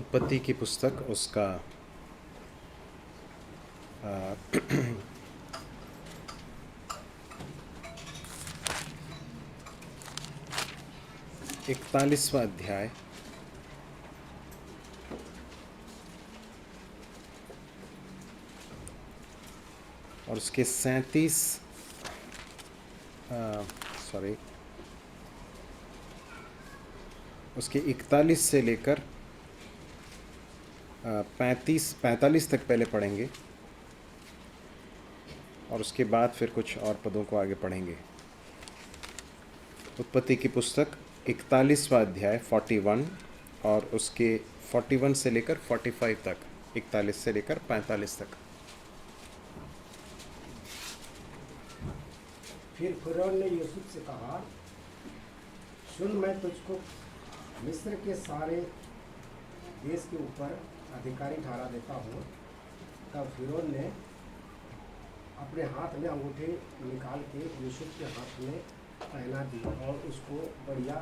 उत्पत्ति की पुस्तक उसका 41वां अध्याय और उसके 41 से लेकर 45 तक पहले पढ़ेंगे और उसके बाद फिर कुछ और पदों को आगे पढ़ेंगे। उत्पत्ति की पुस्तक 41वां अध्याय 41 और उसके 41 से लेकर 45 तक, 41 से लेकर 45 तक। फिर फिरौन ने यूसुफ से कहा, सुन, मैं तुझको मिस्र के सारे देश के ऊपर अधिकारी ठहरा देता हूँ। तब फिरौन ने अपने हाथ में अंगूठी निकाल के यूसुफ के हाथ में पहना दी और उसको बढ़िया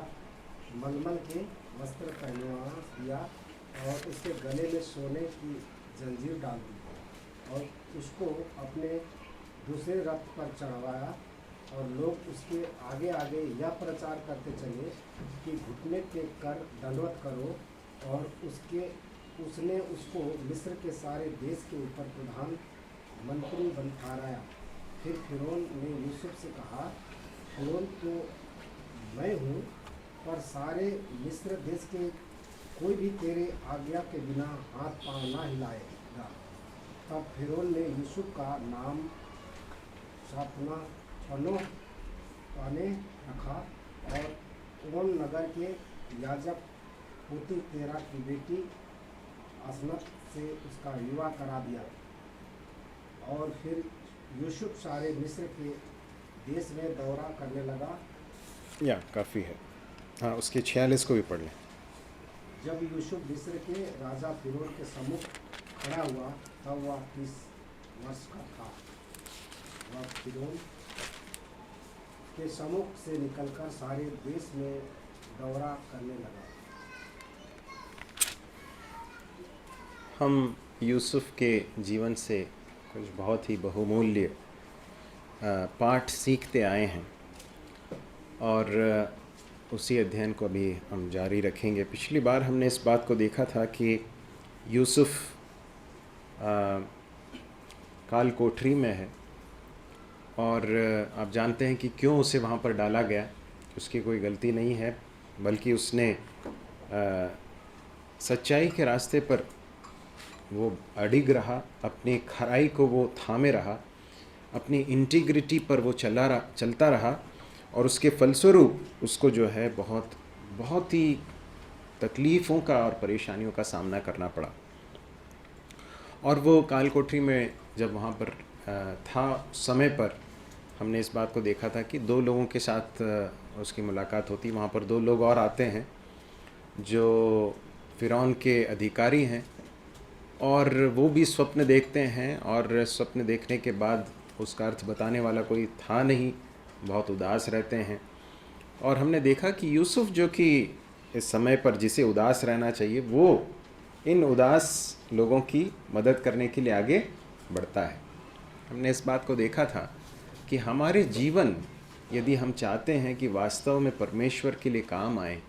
मलमल के वस्त्र पहनवा दिया और उसके गले में सोने की जंजीर डाल दी और उसको अपने दूसरे रथ पर चढ़वाया। और लोग उसके आगे आगे यह प्रचार करते चले कि घुटने टेक कर दंडवत करो। और उसने उसको मिस्र के सारे देश के ऊपर प्रधान मंत्री बन ठहराया। फिर फिरौन ने यूसुफ से कहा, फिरौन तो मैं हूँ, पर सारे मिस्र देश के कोई भी तेरे आज्ञा के बिना हाथ पांव ना हिलाएगा। तब फिरौन ने यूसुफ का नाम पाने रखा और ओन नगर के याजक पोतीफेरा की बेटी असनत से उसका विवाह करा दिया। और फिर यूसुफ सारे मिस्र के देश में दौरा करने लगा। या काफ़ी है। हाँ, उसके 46 को भी पढ़ लें। जब यूसुफ मिस्र के राजा फिरौन के सम्मुख खड़ा हुआ तब वह 30 वर्ष का था। वह फिरौन के सम्मुख से निकलकर सारे देश में दौरा करने लगा। हम यूसुफ के जीवन से कुछ बहुत ही बहुमूल्य पाठ सीखते आए हैं और उसी अध्ययन को अभी हम जारी रखेंगे। पिछली बार हमने इस बात को देखा था कि यूसुफ काल कोठरी में है और आप जानते हैं कि क्यों उसे वहाँ पर डाला गया। उसकी कोई गलती नहीं है, बल्कि उसने सच्चाई के रास्ते पर वो अडिग रहा, अपनी खराई को वो थामे रहा, अपनी इंटीग्रिटी पर वो चलता रहा और उसके फलस्वरूप उसको जो है बहुत ही तकलीफ़ों का और परेशानियों का सामना करना पड़ा। और वो काल कोठरी में जब वहाँ पर था समय पर हमने इस बात को देखा था कि 2 लोगों के साथ उसकी मुलाकात होती। वहाँ पर 2 लोग और आते हैं जो फिरौन के अधिकारी हैं और वो भी स्वप्न देखते हैं और स्वप्न देखने के बाद उसका अर्थ बताने वाला कोई था नहीं, बहुत उदास रहते हैं। और हमने देखा कि यूसुफ जो कि इस समय पर जिसे उदास रहना चाहिए, वो इन उदास लोगों की मदद करने के लिए आगे बढ़ता है। हमने इस बात को देखा था कि हमारे जीवन यदि हम चाहते हैं कि वास्तव में परमेश्वर के लिए काम आए,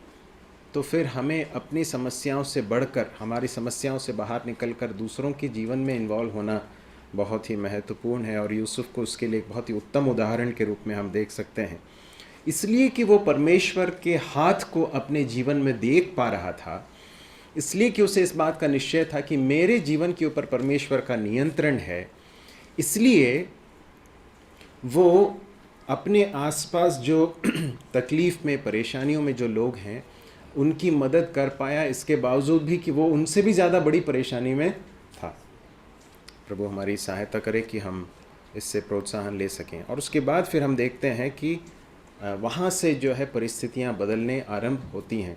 तो फिर हमें अपनी समस्याओं से बढ़कर, हमारी समस्याओं से बाहर निकलकर दूसरों के जीवन में इन्वॉल्व होना बहुत ही महत्वपूर्ण है। और यूसुफ को उसके लिए एक बहुत ही उत्तम उदाहरण के रूप में हम देख सकते हैं, इसलिए कि वो परमेश्वर के हाथ को अपने जीवन में देख पा रहा था, इसलिए कि उसे इस बात का निश्चय था कि मेरे जीवन के ऊपर परमेश्वर का नियंत्रण है। इसलिए वो अपने आसपास जो तकलीफ़ में, परेशानियों में जो लोग हैं उनकी मदद कर पाया, इसके बावजूद भी कि वो उनसे भी ज़्यादा बड़ी परेशानी में था। प्रभु हमारी सहायता करे कि हम इससे प्रोत्साहन ले सकें। और उसके बाद फिर हम देखते हैं कि वहाँ से जो है परिस्थितियाँ बदलने आरंभ होती हैं।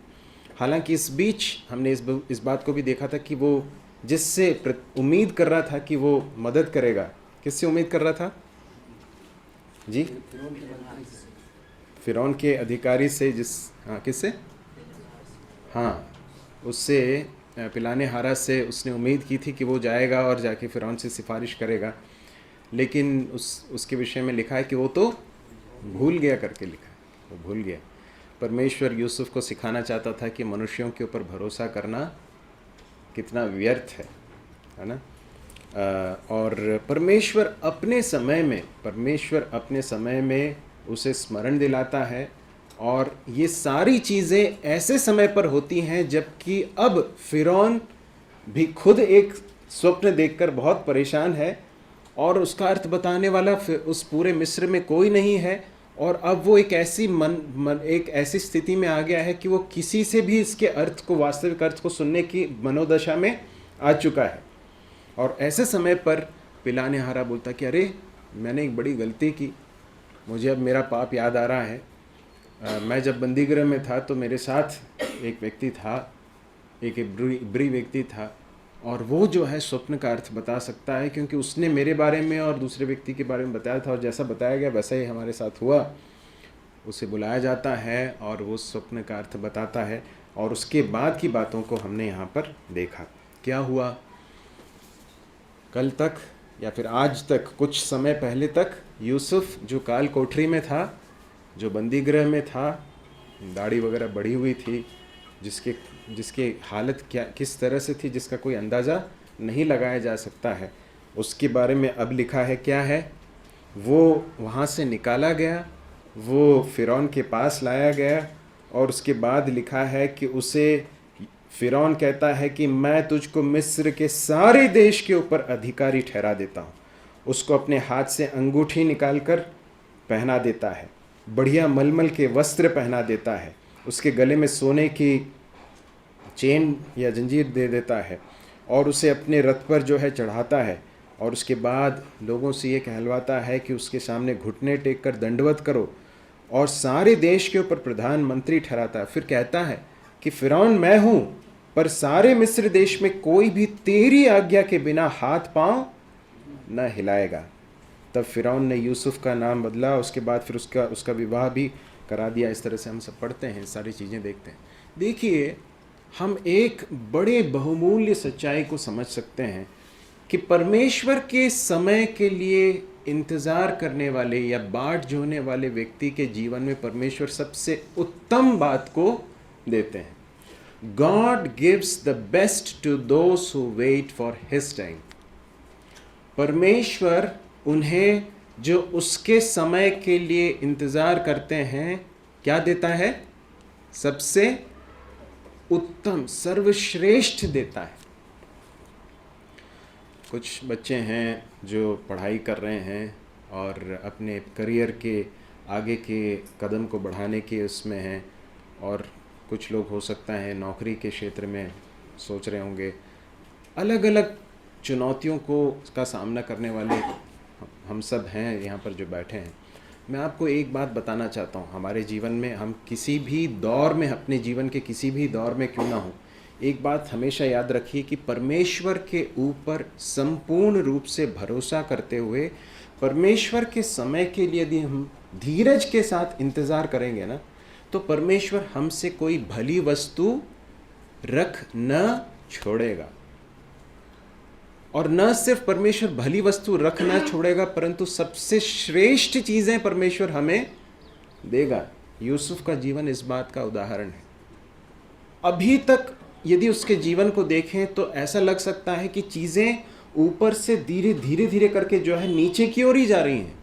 हालांकि इस बीच हमने इस बात को भी देखा था कि वो जिससे उम्मीद कर रहा था कि वो मदद करेगा, किससे उम्मीद कर रहा था जी? फिरौन के अधिकारी से। किससे? हाँ, उससे पिलाने हारा से उसने उम्मीद की थी कि वो जाएगा और जाके फ़िरौन से सिफारिश करेगा, लेकिन उसके विषय में लिखा है कि वो तो भूल गया करके लिखा है, वो भूल गया। परमेश्वर यूसुफ को सिखाना चाहता था कि मनुष्यों के ऊपर भरोसा करना कितना व्यर्थ है ना। और परमेश्वर अपने समय में उसे स्मरण दिलाता है, और ये सारी चीज़ें ऐसे समय पर होती हैं जबकि अब फ़िरौन भी खुद एक स्वप्न देखकर बहुत परेशान है, और उसका अर्थ बताने वाला उस पूरे मिस्र में कोई नहीं है, और अब वो एक ऐसी स्थिति में आ गया है कि वो किसी से भी इसके अर्थ को, वास्तविक अर्थ को सुनने की मनोदशा में आ चुका है। और ऐसे समय पर पिलाने हारा बोलता कि अरे मैंने एक बड़ी गलती की, मुझे अब मेरा पाप याद आ रहा है। मैं जब बंदीगृह में था तो मेरे साथ एक व्यक्ति था, एक इब्री व्यक्ति था, और वो जो है स्वप्न का अर्थ बता सकता है, क्योंकि उसने मेरे बारे में और दूसरे व्यक्ति के बारे में बताया था, और जैसा बताया गया वैसा ही हमारे साथ हुआ। उसे बुलाया जाता है और वो स्वप्न का अर्थ बताता है, और उसके बाद की बातों को हमने यहाँ पर देखा। क्या हुआ? कल तक या फिर आज तक, कुछ समय पहले तक यूसुफ जो काल कोठरी में था, जो बंदीगृह में था, दाढ़ी वगैरह बढ़ी हुई थी, जिसकी हालत किस तरह से थी जिसका कोई अंदाज़ा नहीं लगाया जा सकता है, उसके बारे में अब लिखा है। क्या है? वो वहाँ से निकाला गया, वो फ़िरौन के पास लाया गया, और उसके बाद लिखा है कि उसे फ़िरौन कहता है कि मैं तुझको मिस्र के सारे देश के ऊपर अधिकारी ठहरा देता हूँ। उसको अपने हाथ से अंगूठी निकालकर पहना देता है, बढ़िया मलमल के वस्त्र पहना देता है, उसके गले में सोने की चेन या जंजीर दे देता है, और उसे अपने रथ पर जो है चढ़ाता है, और उसके बाद लोगों से ये कहलवाता है कि उसके सामने घुटने टेक कर दंडवत करो, और सारे देश के ऊपर प्रधानमंत्री ठहराता है। फिर कहता है कि फ़िरौन मैं हूँ, पर सारे मिस्र देश में कोई भी तेरी आज्ञा के बिना हाथ पांव न हिलाएगा। तब फ़िरौन ने यूसुफ का नाम बदला, उसके बाद फिर उसका विवाह भी करा दिया। इस तरह से हम सब पढ़ते हैं, सारी चीज़ें देखते हैं। देखिए, हम एक बड़े बहुमूल्य सच्चाई को समझ सकते हैं कि परमेश्वर के समय के लिए इंतज़ार करने वाले या बाट जोहने वाले व्यक्ति के जीवन में परमेश्वर सबसे उत्तम बात को देते हैं। God gives the best to those who wait for his time. परमेश्वर उन्हें जो उसके समय के लिए इंतज़ार करते हैं क्या देता है? सबसे उत्तम, सर्वश्रेष्ठ देता है। कुछ बच्चे हैं जो पढ़ाई कर रहे हैं और अपने करियर के आगे के कदम को बढ़ाने के उसमें हैं, और कुछ लोग हो सकता है नौकरी के क्षेत्र में सोच रहे होंगे। अलग अलग चुनौतियों का सामना करने वाले हम सब हैं यहाँ पर जो बैठे हैं। मैं आपको एक बात बताना चाहता हूँ, हमारे जीवन में हम किसी भी दौर में, अपने जीवन के किसी भी दौर में क्यों ना हो, एक बात हमेशा याद रखिए कि परमेश्वर के ऊपर संपूर्ण रूप से भरोसा करते हुए, परमेश्वर के समय के लिए यदि हम धीरज के साथ इंतज़ार करेंगे ना, तो परमेश्वर हमसे कोई भली वस्तु रख न छोड़ेगा। और न सिर्फ परमेश्वर भली वस्तु रख न छोड़ेगा, परंतु सबसे श्रेष्ठ चीज़ें परमेश्वर हमें देगा। यूसुफ का जीवन इस बात का उदाहरण है। अभी तक यदि उसके जीवन को देखें तो ऐसा लग सकता है कि चीज़ें ऊपर से धीरे धीरे करके जो है नीचे की ओर ही जा रही हैं,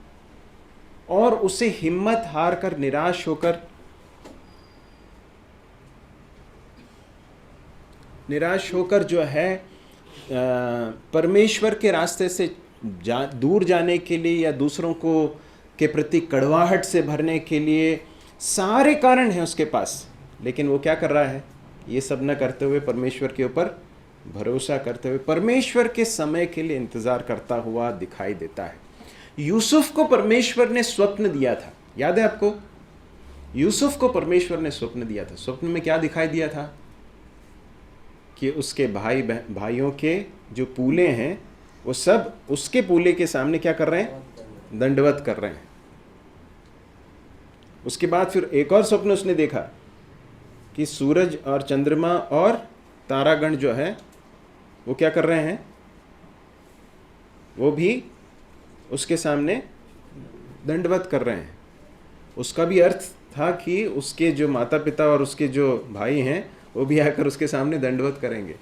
और उसे हिम्मत हार कर, निराश होकर जो है परमेश्वर के रास्ते से दूर जाने के लिए या दूसरों के प्रति कड़वाहट से भरने के लिए सारे कारण हैं उसके पास, लेकिन वो क्या कर रहा है? ये सब न करते हुए परमेश्वर के ऊपर भरोसा करते हुए परमेश्वर के समय के लिए इंतज़ार करता हुआ दिखाई देता है। यूसुफ को परमेश्वर ने स्वप्न दिया था, याद है आपको? यूसुफ को परमेश्वर ने स्वप्न दिया था। स्वप्न में क्या दिखाई दिया था? कि उसके भाइयों के जो पूले हैं वो सब उसके पूले के सामने क्या कर रहे हैं? दंडवत कर रहे हैं। उसके बाद फिर एक और स्वप्न उसने देखा कि सूरज और चंद्रमा और तारागण जो है वो क्या कर रहे हैं, वो भी उसके सामने दंडवत कर रहे हैं। उसका भी अर्थ था कि उसके जो माता पिता और उसके जो भाई हैं वो भी आकर उसके सामने दंडवत करेंगे।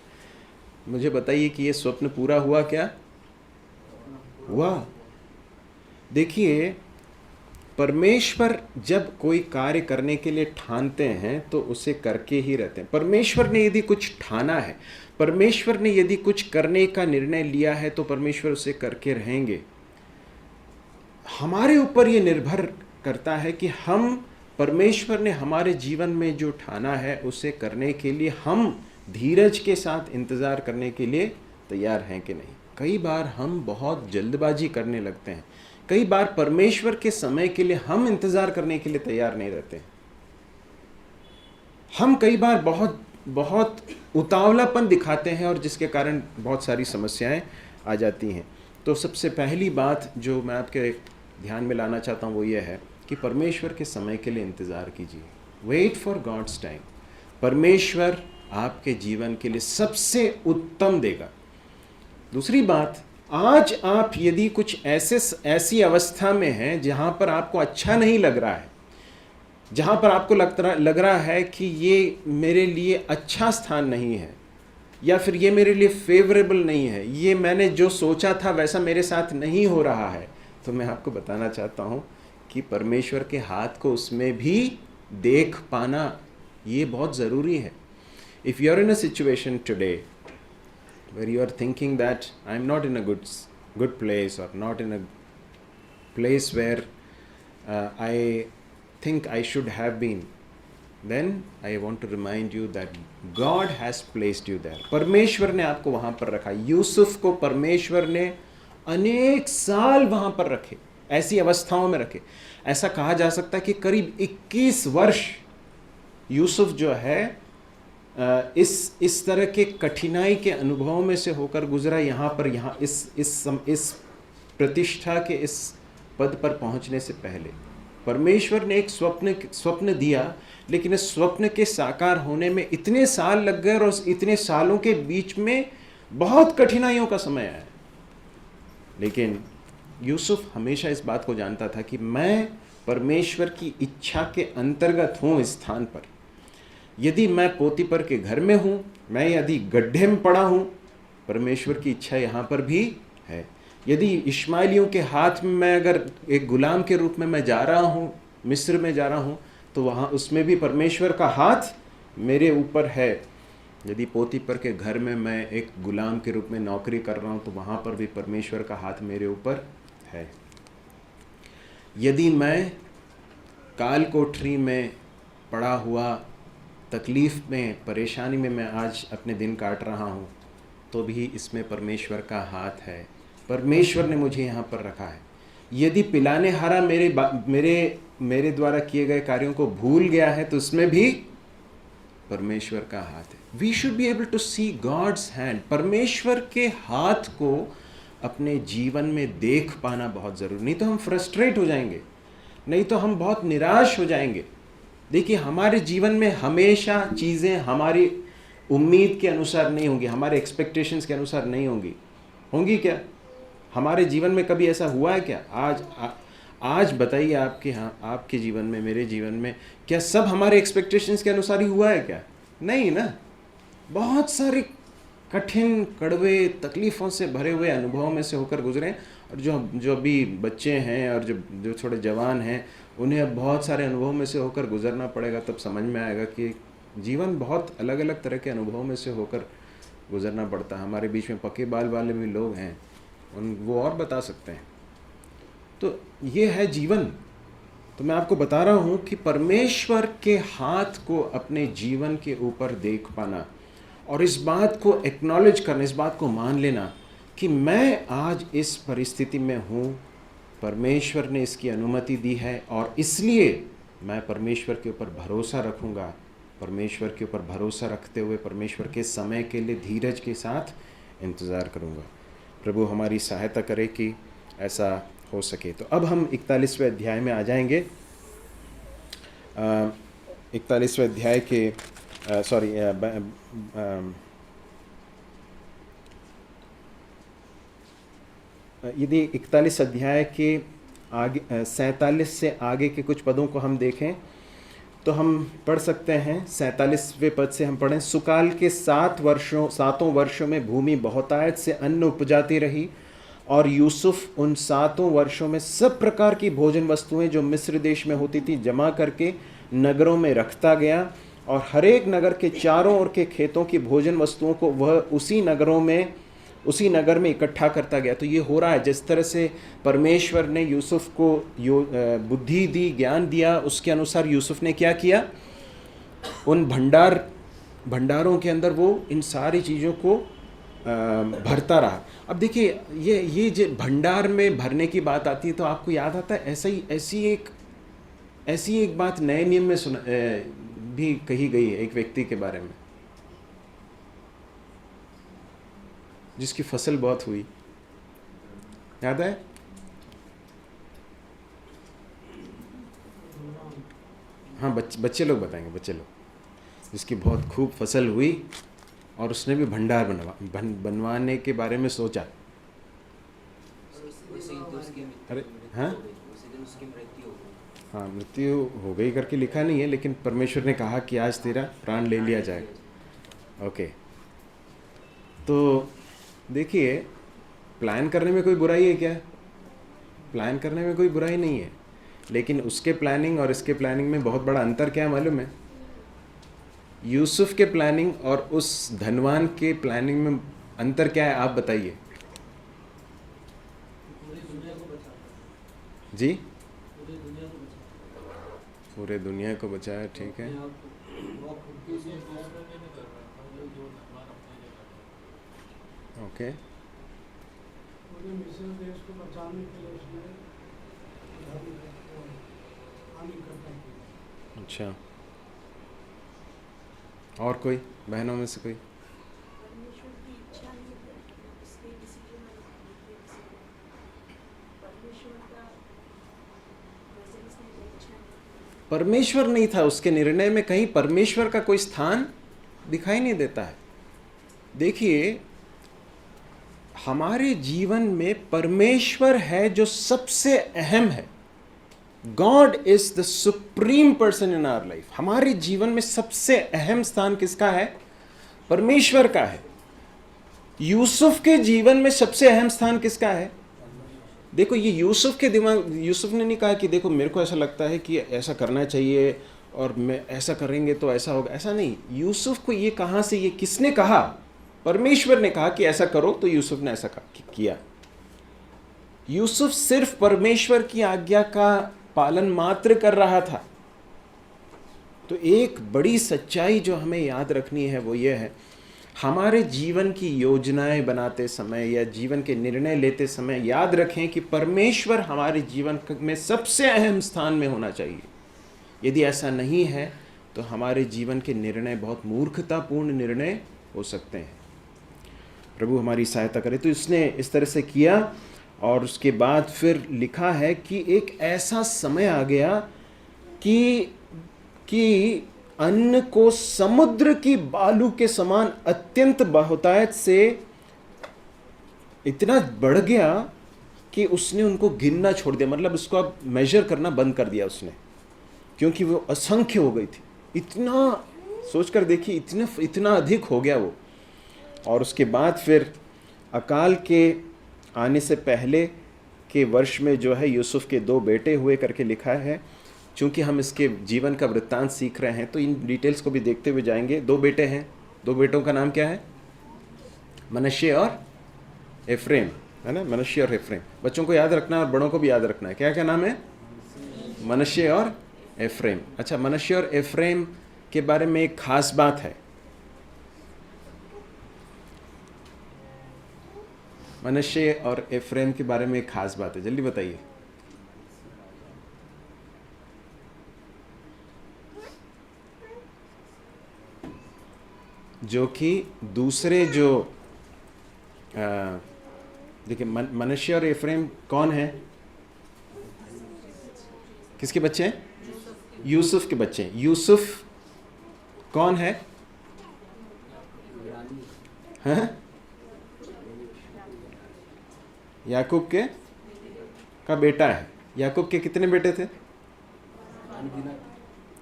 मुझे बताइए कि ये स्वप्न पूरा हुआ क्या? हुआ। देखिए, परमेश्वर जब कोई कार्य करने के लिए ठानते हैं तो उसे करके ही रहते हैं। परमेश्वर ने यदि कुछ ठाना है, परमेश्वर ने यदि कुछ करने का निर्णय लिया है तो परमेश्वर उसे करके रहेंगे। हमारे ऊपर ये निर्भर करता है कि हम, परमेश्वर ने हमारे जीवन में जो ठाना है उसे करने के लिए हम धीरज के साथ इंतज़ार करने के लिए तैयार हैं कि नहीं। कई बार हम बहुत जल्दबाजी करने लगते हैं, कई बार परमेश्वर के समय के लिए हम इंतज़ार करने के लिए तैयार नहीं रहते। हम कई बार बहुत बहुत उतावलापन दिखाते हैं और जिसके कारण बहुत सारी समस्याएं आ जाती हैं। तो सबसे पहली बात जो मैं आपके ध्यान में लाना चाहता हूँ वो ये है कि परमेश्वर के समय के लिए इंतज़ार कीजिए। Wait for God's time. परमेश्वर आपके जीवन के लिए सबसे उत्तम देगा। दूसरी बात, आज आप यदि कुछ ऐसी अवस्था में हैं जहाँ पर आपको अच्छा नहीं लग रहा है, जहाँ पर आपको लग रहा है कि ये मेरे लिए अच्छा स्थान नहीं है, या फिर ये मेरे लिए फेवरेबल नहीं है, ये मैंने जो सोचा था वैसा मेरे साथ नहीं हो रहा है, तो मैं आपको बताना चाहता हूँ कि परमेश्वर के हाथ को उसमें भी देख पाना ये बहुत ज़रूरी है। If you are in a situation today where you are thinking that I am not in a good place or not in a place where I think I should have been, then I want to remind you that God has placed you there. परमेश्वर ने आपको वहाँ पर रखा। यूसुफ को परमेश्वर ने अनेक साल वहाँ पर रखे, ऐसी अवस्थाओं में रखे। ऐसा कहा जा सकता है कि करीब 21 वर्ष यूसुफ जो है इस तरह के कठिनाई के अनुभवों में से होकर गुजरा। यहाँ इस प्रतिष्ठा के इस पद पर पहुँचने से पहले परमेश्वर ने एक स्वप्न दिया, लेकिन इस स्वप्न के साकार होने में इतने साल लग गए और इतने सालों के बीच में बहुत कठिनाइयों का समय आया। लेकिन यूसुफ हमेशा इस बात को जानता था कि मैं परमेश्वर की इच्छा के अंतर्गत हूँ इस स्थान पर। यदि मैं पोतीपर के घर में हूँ, मैं यदि गड्ढे में पड़ा हूँ, परमेश्वर की इच्छा यहाँ पर भी है। यदि इश्माइलियों के हाथ में मैं अगर एक गुलाम के रूप में मैं जा रहा हूँ, मिस्र में जा रहा हूँ, तो वहाँ उसमें भी परमेश्वर का हाथ मेरे ऊपर है। यदि पोतीपर के घर में मैं एक गुलाम के रूप में नौकरी कर रहा हूँ, तो वहाँ पर भी परमेश्वर का हाथ मेरे ऊपर है। यदि मैं काल कोठरी में पड़ा हुआ तकलीफ़ में, परेशानी में मैं आज अपने दिन काट रहा हूँ, तो भी इसमें परमेश्वर का हाथ है। परमेश्वर ने मुझे यहाँ पर रखा है। यदि पिलाने हारा मेरे द्वारा किए गए कार्यों को भूल गया है, तो उसमें भी परमेश्वर का हाथ है। We should be able to see God's hand. परमेश्वर के हाथ को अपने जीवन में देख पाना बहुत ज़रूरी। नहीं तो हम फ्रस्ट्रेट हो जाएंगे, नहीं तो हम बहुत निराश हो जाएंगे। देखिए, हमारे जीवन में हमेशा चीज़ें हमारी उम्मीद के अनुसार नहीं होंगी, हमारे एक्सपेक्टेशंस के अनुसार नहीं होंगी क्या? हमारे जीवन में कभी ऐसा हुआ है क्या? आज बताइए आपके जीवन में, मेरे जीवन में, क्या सब हमारे एक्सपेक्टेशंस के अनुसार ही हुआ है क्या? नहीं ना। बहुत सारे कठिन, कड़वे, तकलीफ़ों से भरे हुए अनुभवों में से होकर गुजरे। और जो अभी बच्चे हैं और जो थोड़े जवान हैं, उन्हें अब बहुत सारे अनुभवों में से होकर गुजरना पड़ेगा। तब समझ में आएगा कि जीवन बहुत अलग अलग तरह के अनुभवों में से होकर गुजरना पड़ता है। हमारे बीच में पक्के बाल वाले भी लोग हैं, वो और बता सकते हैं। तो ये है जीवन। तो मैं आपको बता रहा हूँ कि परमेश्वर के हाथ को अपने जीवन के ऊपर देख पाना और इस बात को एक्नॉलेज करना, इस बात को मान लेना कि मैं आज इस परिस्थिति में हूँ, परमेश्वर ने इसकी अनुमति दी है और इसलिए मैं परमेश्वर के ऊपर भरोसा रखूँगा। परमेश्वर के ऊपर भरोसा रखते हुए परमेश्वर के समय के लिए धीरज के साथ इंतज़ार करूँगा। प्रभु हमारी सहायता करे कि ऐसा हो सके। तो अब हम 41वें अध्याय में आ जाएंगे। 41वें अध्याय के यदि 41 अध्याय के आगे 47 से आगे के कुछ पदों को हम देखें तो हम पढ़ सकते हैं। 47वें पद से हम पढ़ें, सुकाल के 7 वर्षों में भूमि बहुतायत से अन्न उपजाती रही और यूसुफ उन 7 वर्षों में सब प्रकार की भोजन वस्तुएं जो मिस्र देश में होती थी जमा करके नगरों में रखता गया और हर एक नगर के चारों ओर के खेतों की भोजन वस्तुओं को वह उसी नगर में इकट्ठा करता गया। तो ये हो रहा है, जिस तरह से परमेश्वर ने यूसुफ को बुद्धि दी, ज्ञान दिया, उसके अनुसार यूसुफ ने क्या किया, उन भंडारों के अंदर वो इन सारी चीज़ों को भरता रहा। अब देखिए ये जो भंडार में भरने की बात आती है तो आपको याद आता है ऐसी एक बात नए नियम में भी कही गई है एक व्यक्ति के बारे में जिसकी फसल बहुत हुई, याद है? हाँ, बच्चे लोग बताएंगे, बच्चे लोग, जिसकी बहुत खूब फसल हुई और उसने भी भंडार बनवाने के बारे में सोचा। अरे हाँ हाँ, मृत्यु हो गई करके लिखा नहीं है, लेकिन परमेश्वर ने कहा कि आज तेरा प्राण ले लिया जाएगा। ओके, तो देखिए, प्लान करने में कोई बुराई है क्या? प्लान करने में कोई बुराई नहीं है, लेकिन उसके प्लानिंग और इसके प्लानिंग में बहुत बड़ा अंतर क्या है मालूम है? यूसुफ के प्लानिंग और उस धनवान के प्लानिंग में अंतर क्या है, आप बताइए जी। पूरे दुनिया को बचाया, ठीक है। ओके, अच्छा, और कोई बहनों में से कोई? परमेश्वर नहीं था उसके निर्णय में, कहीं परमेश्वर का कोई स्थान दिखाई नहीं देता है। देखिए, हमारे जीवन में परमेश्वर है जो सबसे अहम है। God is the supreme person in our life. हमारे जीवन में सबसे अहम स्थान किसका है? परमेश्वर का है। यूसुफ के जीवन में सबसे अहम स्थान किसका है? देखो, ये यूसुफ ने नहीं कहा कि देखो मेरे को ऐसा लगता है कि ऐसा करना चाहिए और मैं ऐसा करेंगे तो ऐसा होगा, ऐसा नहीं। यूसुफ को ये कहां से, ये किसने कहा? परमेश्वर ने कहा कि ऐसा करो, तो यूसुफ ने ऐसा किया। यूसुफ सिर्फ परमेश्वर की आज्ञा का पालन मात्र कर रहा था। तो एक बड़ी सच्चाई जो हमें याद रखनी है वो ये है, हमारे जीवन की योजनाएं बनाते समय या जीवन के निर्णय लेते समय याद रखें कि परमेश्वर हमारे जीवन में सबसे अहम स्थान में होना चाहिए। यदि ऐसा नहीं है तो हमारे जीवन के निर्णय बहुत मूर्खतापूर्ण निर्णय हो सकते हैं। प्रभु हमारी सहायता करे। तो इसने इस तरह से किया और उसके बाद फिर लिखा है कि एक ऐसा समय आ गया कि अन्न को समुद्र की बालू के समान अत्यंत बहुतायत से इतना बढ़ गया कि उसने उनको गिनना छोड़ दिया, मतलब उसको अब मेजर करना बंद कर दिया उसने, क्योंकि वो असंख्य हो गई थी। इतना सोचकर देखिए, इतना अधिक हो गया वो। और उसके बाद फिर अकाल के आने से पहले के वर्ष में जो है यूसुफ के 2 बेटे हुए करके लिखा है। चूंकि हम इसके जीवन का वृत्तांत सीख रहे हैं तो इन डिटेल्स को भी देखते हुए जाएंगे। 2 बेटे हैं, 2 बेटों का नाम क्या है? मनश्शे और एफ्रेम, है ना? मनश्शे और एफ्रेम। बच्चों को याद रखना और बड़ों को भी याद रखना है। क्या क्या नाम है? मनश्शे और एफ्रेम। अच्छा, मनश्शे और एफ्रेम के बारे में एक खास बात है। मनश्शे और एफ्रेम के बारे में एक खास बात है, जल्दी बताइए। जो कि दूसरे जो देखिए, मनश्शे और एफ्रेम कौन है? किसके बच्चे हैं? यूसुफ के बच्चे हैं। यूसुफ कौन है? हाँ? याकूब के का बेटा है। याकूब के कितने बेटे थे?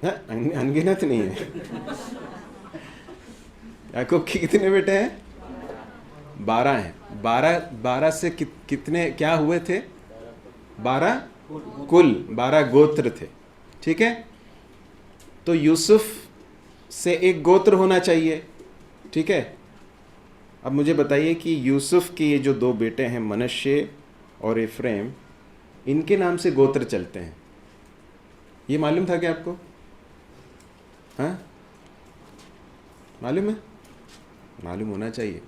अनगिनत नहीं है। याकूब के कितने बेटे हैं? 12 हैं। 12 से कितने क्या हुए थे? 12 कुल, 12 गोत्र थे। ठीक है, तो यूसुफ से एक गोत्र होना चाहिए। ठीक है, अब मुझे बताइए कि यूसुफ के ये जो 2 बेटे हैं मनश्शे और एफ्रेम, इनके नाम से गोत्र चलते हैं। ये मालूम था क्या आपको? हाँ, मालूम है? मालूम होना चाहिए,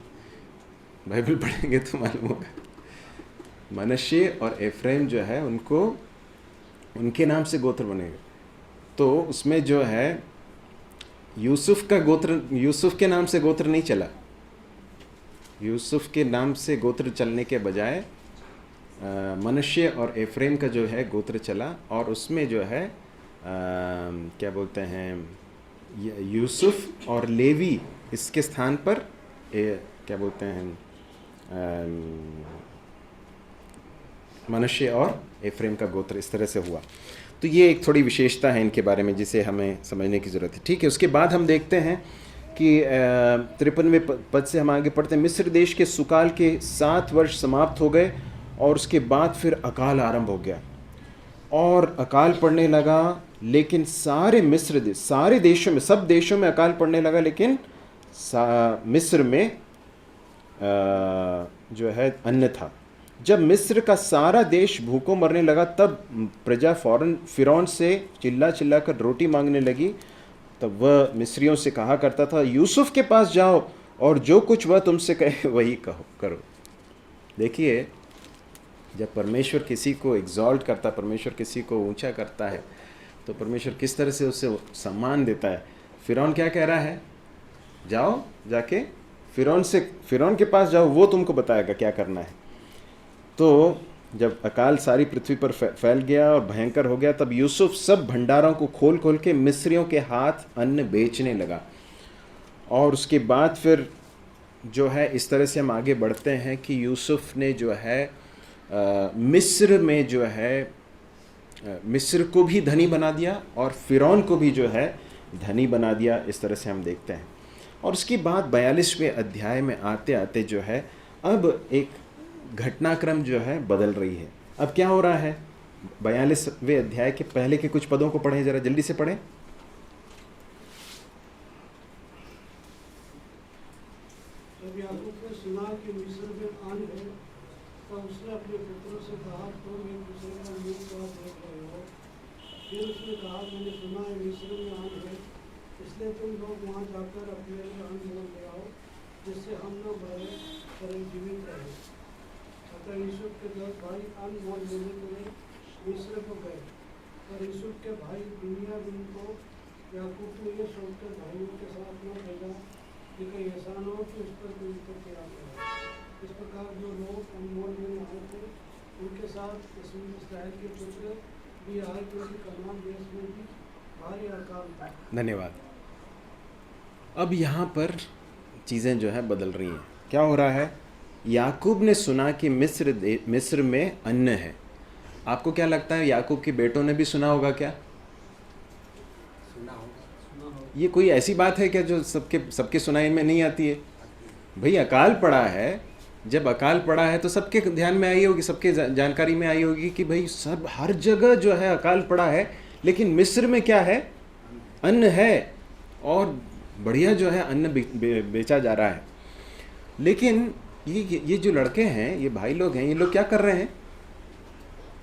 बाइबल पढ़ेंगे तो मालूम होगा। मनश्शे और एफ्रेम जो है उनको उनके नाम से गोत्र बनेगा। तो उसमें जो है यूसुफ का गोत्र, यूसुफ के नाम से गोत्र नहीं चला। यूसुफ के नाम से गोत्र चलने के बजाय मनश्शे और एफ्रेम का जो है गोत्र चला, और उसमें जो है क्या बोलते हैं, यूसुफ और लेवी इसके स्थान पर क्या बोलते हैं, मनश्शे और एफ्रेम का गोत्र इस तरह से हुआ। तो ये एक थोड़ी विशेषता है इनके बारे में जिसे हमें समझने की ज़रूरत है। ठीक है, उसके बाद हम देखते हैं कि 53वें पद से हम आगे पढ़ते हैं। मिस्र देश के सुकाल के 7 वर्ष समाप्त हो गए और उसके बाद फिर अकाल आरंभ हो गया और अकाल पड़ने लगा, लेकिन सारे मिस्र देश, सारे देशों में, सब देशों में अकाल पड़ने लगा, लेकिन मिस्र में जो है अन्न था। जब मिस्र का सारा देश भूखों मरने लगा, तब प्रजा फिरौन से चिल्ला चिल्ला कर रोटी मांगने लगी। तब वह मिस्रियों से कहा करता था, यूसुफ के पास जाओ और जो कुछ वह तुमसे कहे वही करो। देखिए, जब परमेश्वर किसी को एग्जॉल्ट करता, परमेश्वर किसी को ऊंचा करता है, तो परमेश्वर किस तरह से उसे सम्मान देता है। फिरौन क्या कह रहा है? जाओ, जाके फिरौन के पास जाओ, वो तुमको बताएगा क्या करना है। तो जब अकाल सारी पृथ्वी पर फैल गया और भयंकर हो गया, तब यूसुफ सब भंडारों को खोल खोल के मिस्रियों के हाथ अन्न बेचने लगा। और उसके बाद फिर जो है इस तरह से हम आगे बढ़ते हैं कि यूसुफ ने जो है मिस्र में जो है मिस्र को भी धनी बना दिया और फिरौन को भी जो है धनी बना दिया। इस तरह से हम देखते हैं। और उसके बाद 42वें अध्याय में आते आते जो है अब एक घटनाक्रम जो है बदल रही है। अब क्या हो रहा है? 42वें अध्याय के पहले के कुछ पदों को पढ़ें, जरा जल्दी से पढ़ें। जब याकूब ने सुना कि मिस्र में अन्न है, तब उसने अपने पुत्रों से कहा, तुम एक दूसरे का मुंह क्यों देख रहे हो? फिर उसने कहा, मैंने सुना है मिस्र में अन्न है, इसलिए तुम लोग वहाँ जाकर अपने लिए अन्न मोल ले आओ, जिससे हम न मरे पर जीवित रहे। अतः यूसुफ के 10 भाई अन्न मोल लेने के लिए मिस्र को गए, और यूसुफ के भाई बिन्यामीन को याकूब ने ये सोचकर भाइयों के साथ न भेजा कि कहीं ऐसा न हो कि उस पर कोई विपत्ति आ जाए। इस प्रकार जो लोग अनमोल में आए थे, उनके साथ इस्राएल के पुत्र भी आए, क्योंकि कनान देश में भी भारी अकाल था। धन्यवाद। अब यहाँ पर चीज़ें जो है बदल रही हैं। क्या हो रहा है? याकूब ने सुना कि मिस्र में अन्न है। आपको क्या लगता है, याकूब के बेटों ने भी सुना होगा क्या? ये कोई ऐसी बात है क्या जो सबके सुनाई में नहीं आती है? भाई, अकाल पड़ा है। जब अकाल पड़ा है तो सबके ध्यान में आई होगी, सबके जानकारी में आई होगी कि भाई सब हर जगह जो है अकाल पड़ा है, लेकिन मिस्र में क्या है? अन्न है, और बढ़िया जो है अन्न बेचा जा रहा है। लेकिन ये जो लड़के हैं, ये भाई लोग हैं, ये लोग क्या कर रहे हैं?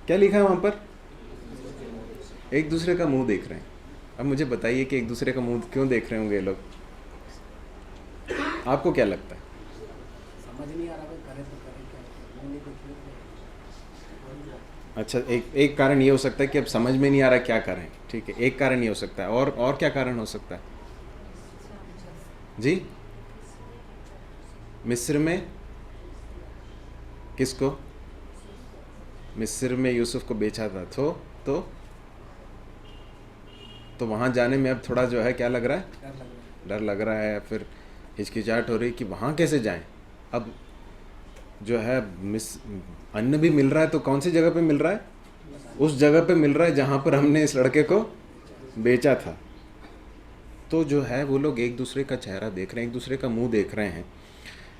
क्या लिखा है वहाँ पर? एक दूसरे का मुंह देख रहे हैं। अब मुझे बताइए कि एक दूसरे का मुंह क्यों देख रहे होंगे ये लोग? आपको क्या लगता है? समझ नहीं आ रहा भाई, करे तो करे क्या, नहीं कुछ अच्छा, एक कारण ये हो सकता है कि अब समझ में नहीं आ रहा क्या करें। ठीक है, एक कारण ये हो सकता है। और क्या कारण हो सकता है जी? मिस्र में किसको? मिस्र में यूसुफ को बेचा था। तो वहाँ जाने में अब थोड़ा जो है क्या लग रहा है? डर लग रहा है। फिर हिचकिचाहट हो रही कि वहाँ कैसे जाएं। अब जो है अन्न भी मिल रहा है तो कौन सी जगह पे मिल रहा है? उस जगह पे मिल रहा है जहाँ पर हमने इस लड़के को बेचा था। तो जो है वो लोग एक दूसरे का चेहरा देख रहे हैं, एक दूसरे का मुंह देख रहे हैं।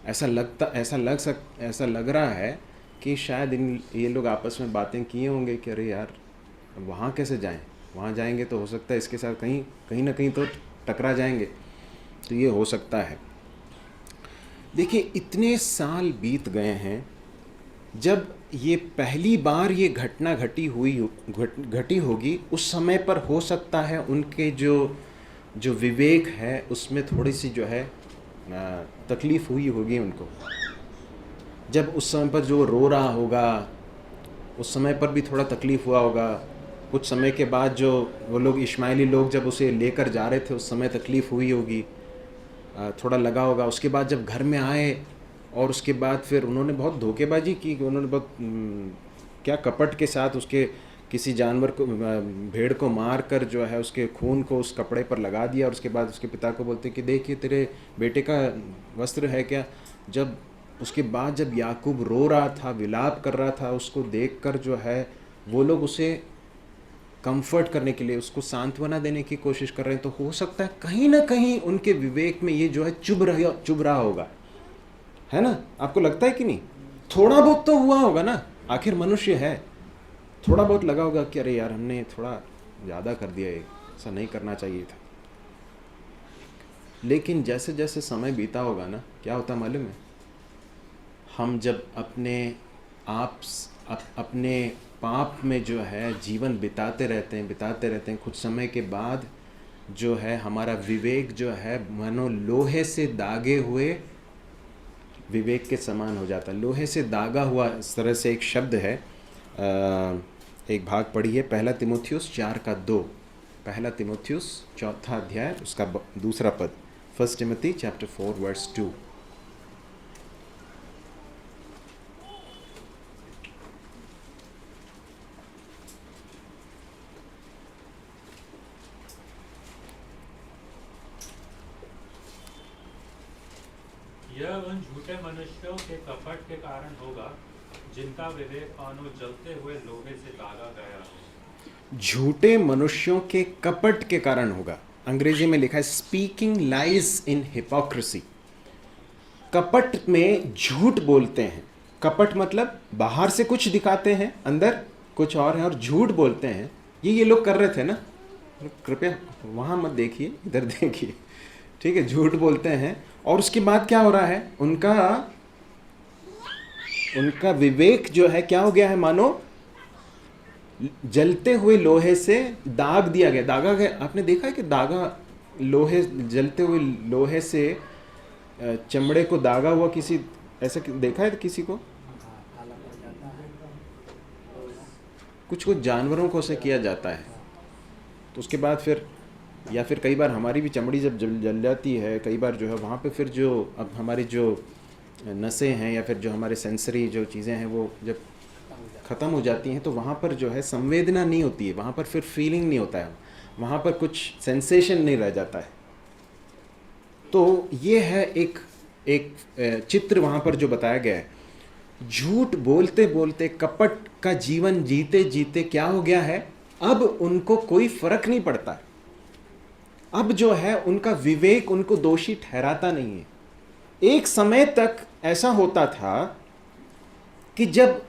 ऐसा लग रहा है कि शायद ये लोग आपस में बातें किए होंगे कि अरे यार वहाँ कैसे जाएं, वहाँ जाएंगे तो हो सकता है इसके साथ कहीं ना कहीं तो टकरा जाएंगे, तो ये हो सकता है। देखिए इतने साल बीत गए हैं, जब ये पहली बार ये घटना घटी होगी उस समय पर हो सकता है उनके जो विवेक है उसमें थोड़ी सी जो है तकलीफ़ हुई होगी उनको। जब उस समय पर जो रो रहा होगा उस समय पर भी थोड़ा तकलीफ़ हुआ होगा। कुछ समय के बाद जो वो लोग इश्माइली लोग जब उसे लेकर जा रहे थे उस समय तकलीफ़ हुई होगी, थोड़ा लगा होगा। उसके बाद जब घर में आए और उसके बाद फिर उन्होंने बहुत धोखेबाजी की, उन्होंने बहुत क्या कपट के साथ उसके किसी जानवर को, भेड़ को मार कर जो है उसके खून को उस कपड़े पर लगा दिया। और उसके बाद उसके पिता को बोलते कि देखिए तेरे बेटे का वस्त्र है क्या। जब उसके बाद जब याकूब रो रहा था, विलाप कर रहा था, उसको देखकर जो है वो लोग उसे कंफर्ट करने के लिए, उसको सांत्वना देने की कोशिश कर रहे हैं। तो हो सकता है कहीं ना कहीं उनके विवेक में ये जो है चुभ रहा होगा, है ना? आपको लगता है कि नहीं? थोड़ा बहुत तो हुआ होगा ना, आखिर मनुष्य है। थोड़ा बहुत लगा होगा कि अरे यार हमने थोड़ा ज़्यादा कर दिया, ऐसा नहीं करना चाहिए था। लेकिन जैसे जैसे समय बीता होगा ना, क्या होता मालूम है? हम जब अपने पाप में जो है जीवन बिताते रहते हैं, कुछ समय के बाद जो है हमारा विवेक जो है मानो लोहे से दागे हुए विवेक के समान हो जाता है। लोहे से दागा हुआ, इस तरह से एक शब्द है, एक भाग पढ़िए, 1 तीमुथियुस 4:2। 1 तीमुथियुस 4 अध्याय उसका 2 पद, 1 Timothy chapter 4 verse 2। यह उन झूठे मनुष्यों के कपट के कारण होगा जिनका विवेक मानो जलते हुए लोहे से दागा गया हो। झूठे मनुष्यों के कपट के कारण होगा। अंग्रेजी में लिखा है स्पीकिंग लाइज इन हिपोक्रेसी। कपट में झूठ बोलते हैं। कपट मतलब बाहर से कुछ दिखाते हैं, अंदर कुछ और है, और झूठ बोलते हैं। ये लोग कर रहे थे ना, कृपया वहां मत देखिए, इधर देखिए, ठीक है? झूठ बोलते हैं और उसके बाद क्या हो रहा है, उनका विवेक जो है क्या हो गया है, मानो जलते हुए लोहे से दाग दिया गया, दागा गया। आपने देखा है कि जलते हुए लोहे से चमड़े को दागा हुआ किसी, ऐसा देखा है किसी को? कुछ जानवरों को से किया जाता है, तो उसके बाद फिर, या फिर कई बार हमारी भी चमड़ी जब जल जाती है, कई बार जो है वहाँ पे फिर जो अब हमारी जो नसें हैं या फिर जो हमारे सेंसरी जो चीज़ें हैं वो जब ख़त्म हो जाती हैं तो वहाँ पर जो है संवेदना नहीं होती है, वहाँ पर फिर फीलिंग नहीं होता है, वहाँ पर कुछ सेंसेशन नहीं रह जाता है। तो ये है एक चित्र वहाँ पर जो बताया गया है। झूठ बोलते बोलते, कपट का जीवन जीते जीते क्या हो गया है, अब उनको कोई फर्क नहीं पड़ता। अब जो है उनका विवेक उनको दोषी ठहराता नहीं है। एक समय तक ऐसा होता था कि जब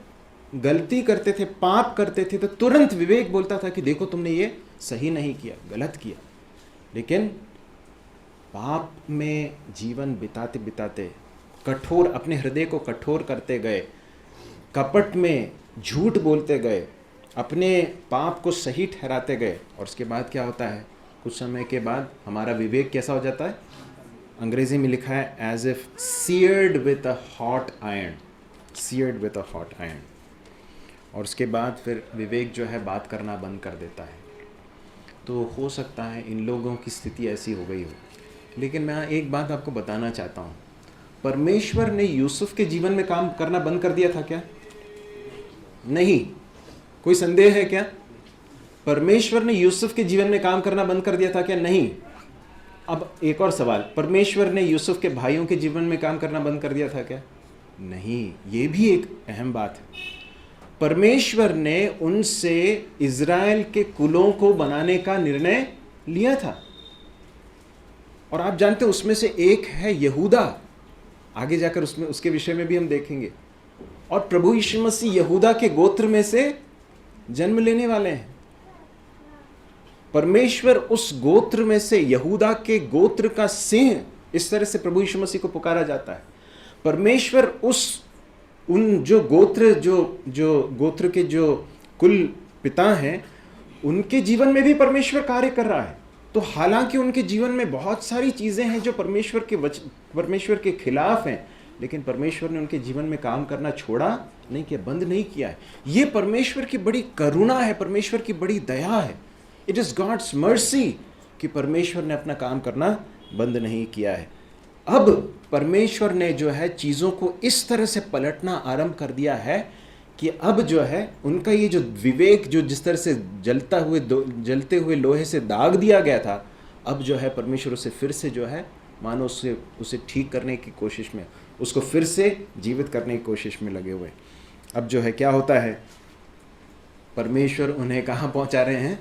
गलती करते थे, पाप करते थे, तो तुरंत विवेक बोलता था कि देखो तुमने ये सही नहीं किया, गलत किया। लेकिन पाप में जीवन बिताते बिताते कठोर, अपने हृदय को कठोर करते गए, कपट में झूठ बोलते गए, अपने पाप को सही ठहराते गए, और उसके बाद क्या होता है, कुछ समय के बाद हमारा विवेक कैसा हो जाता है? अंग्रेजी में लिखा है as if seared with a hot iron, seared with a hot iron. और उसके बाद फिर विवेक जो है बात करना बंद कर देता है। तो हो सकता है इन लोगों की स्थिति ऐसी हो गई हो। लेकिन मैं एक बात आपको बताना चाहता हूँ, परमेश्वर ने यूसुफ के जीवन में काम करना बंद कर दिया था क्या? नहीं। कोई संदेह है क्या? परमेश्वर ने यूसुफ के जीवन में काम करना बंद कर दिया था क्या? नहीं। अब एक और सवाल, परमेश्वर ने यूसुफ के भाइयों के जीवन में काम करना बंद कर दिया था क्या? नहीं, ये भी एक अहम बात है। परमेश्वर ने उनसे इज़राइल के कुलों को बनाने का निर्णय लिया था, और आप जानते हैं उसमें से एक है यहूदा। आगे जाकर उसमें उसके विषय में भी हम देखेंगे। और प्रभु यीशु मसीह यहूदा के गोत्र में से जन्म लेने वाले हैं। परमेश्वर उस गोत्र में से, यहूदा के गोत्र का सिंह, इस तरह से प्रभु यीशु मसीह को पुकारा जाता है। परमेश्वर उन जो गोत्र के जो कुल पिता हैं, उनके जीवन में भी परमेश्वर कार्य कर रहा है। तो हालांकि उनके जीवन में बहुत सारी चीजें हैं जो परमेश्वर के खिलाफ हैं, लेकिन परमेश्वर ने उनके जीवन में काम करना छोड़ा नहीं किया, बंद नहीं किया है। ये परमेश्वर की बड़ी करुणा है, परमेश्वर की बड़ी दया है। इट इज गॉड्स मर्सी कि परमेश्वर ने अपना काम करना बंद नहीं किया है। अब परमेश्वर ने जो है चीज़ों को इस तरह से पलटना आरंभ कर दिया है कि अब जो है उनका ये जो विवेक, जो जिस तरह से जलते हुए लोहे से दाग दिया गया था, अब जो है परमेश्वर उसे फिर से जो है मानो उसे ठीक करने की कोशिश में, उसको फिर से जीवित करने की कोशिश में लगे हुए। अब जो है क्या होता है, परमेश्वर उन्हें कहाँ पहुँचा रहे हैं?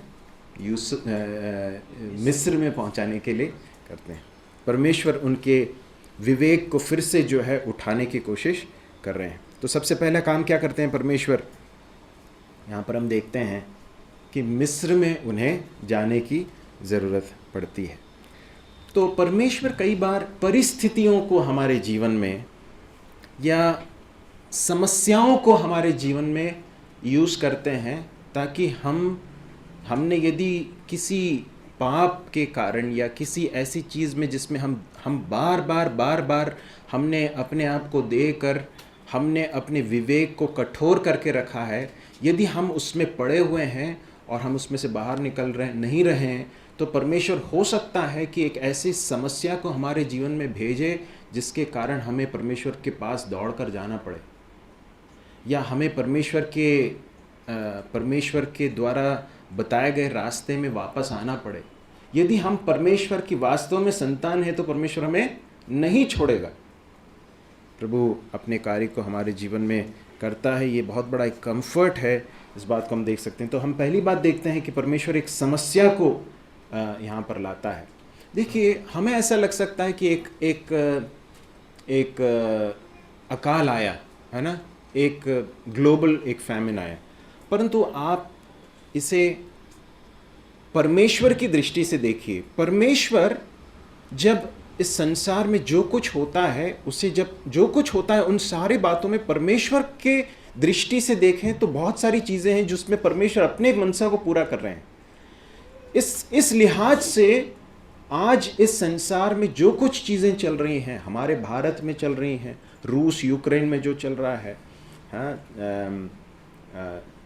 मिस्र में पहुँचाने के लिए करते हैं। परमेश्वर उनके विवेक को फिर से जो है उठाने की कोशिश कर रहे हैं। तो सबसे पहला काम क्या करते हैं परमेश्वर? यहाँ पर हम देखते हैं कि मिस्र में उन्हें जाने की ज़रूरत पड़ती है। तो परमेश्वर कई बार परिस्थितियों को हमारे जीवन में या समस्याओं को हमारे जीवन में यूज़ करते हैं, ताकि हमने यदि किसी पाप के कारण या किसी ऐसी चीज़ में जिसमें हम बार बार हमने अपने आप को देकर, हमने अपने विवेक को कठोर करके रखा है, यदि हम उसमें पड़े हुए हैं और हम उसमें से बाहर नहीं रहे हैं, तो परमेश्वर हो सकता है कि एक ऐसी समस्या को हमारे जीवन में भेजे जिसके कारण हमें परमेश्वर के पास दौड़कर जाना पड़े, या हमें परमेश्वर के द्वारा बताए गए रास्ते में वापस आना पड़े। यदि हम परमेश्वर की वास्तव में संतान है तो परमेश्वर हमें नहीं छोड़ेगा। प्रभु अपने कार्य को हमारे जीवन में करता है। ये बहुत बड़ा एक कंफर्ट है, इस बात को हम देख सकते हैं। तो हम पहली बात देखते हैं कि परमेश्वर एक समस्या को यहाँ पर लाता है। देखिए, हमें ऐसा लग सकता है कि एक अकाल आया है ना, एक ग्लोबल एक फैमिन आया, परंतु आप इसे परमेश्वर की दृष्टि से देखिए। परमेश्वर जब इस संसार में जो कुछ होता है, उसे जब जो कुछ होता है उन सारी बातों में परमेश्वर के दृष्टि से देखें तो बहुत सारी चीज़ें हैं जिसमें परमेश्वर अपने मनसा को पूरा कर रहे हैं। इस लिहाज से आज इस संसार में जो कुछ चीज़ें चल रही हैं, हमारे भारत में चल रही हैं, रूस यूक्रेन में जो चल रहा है,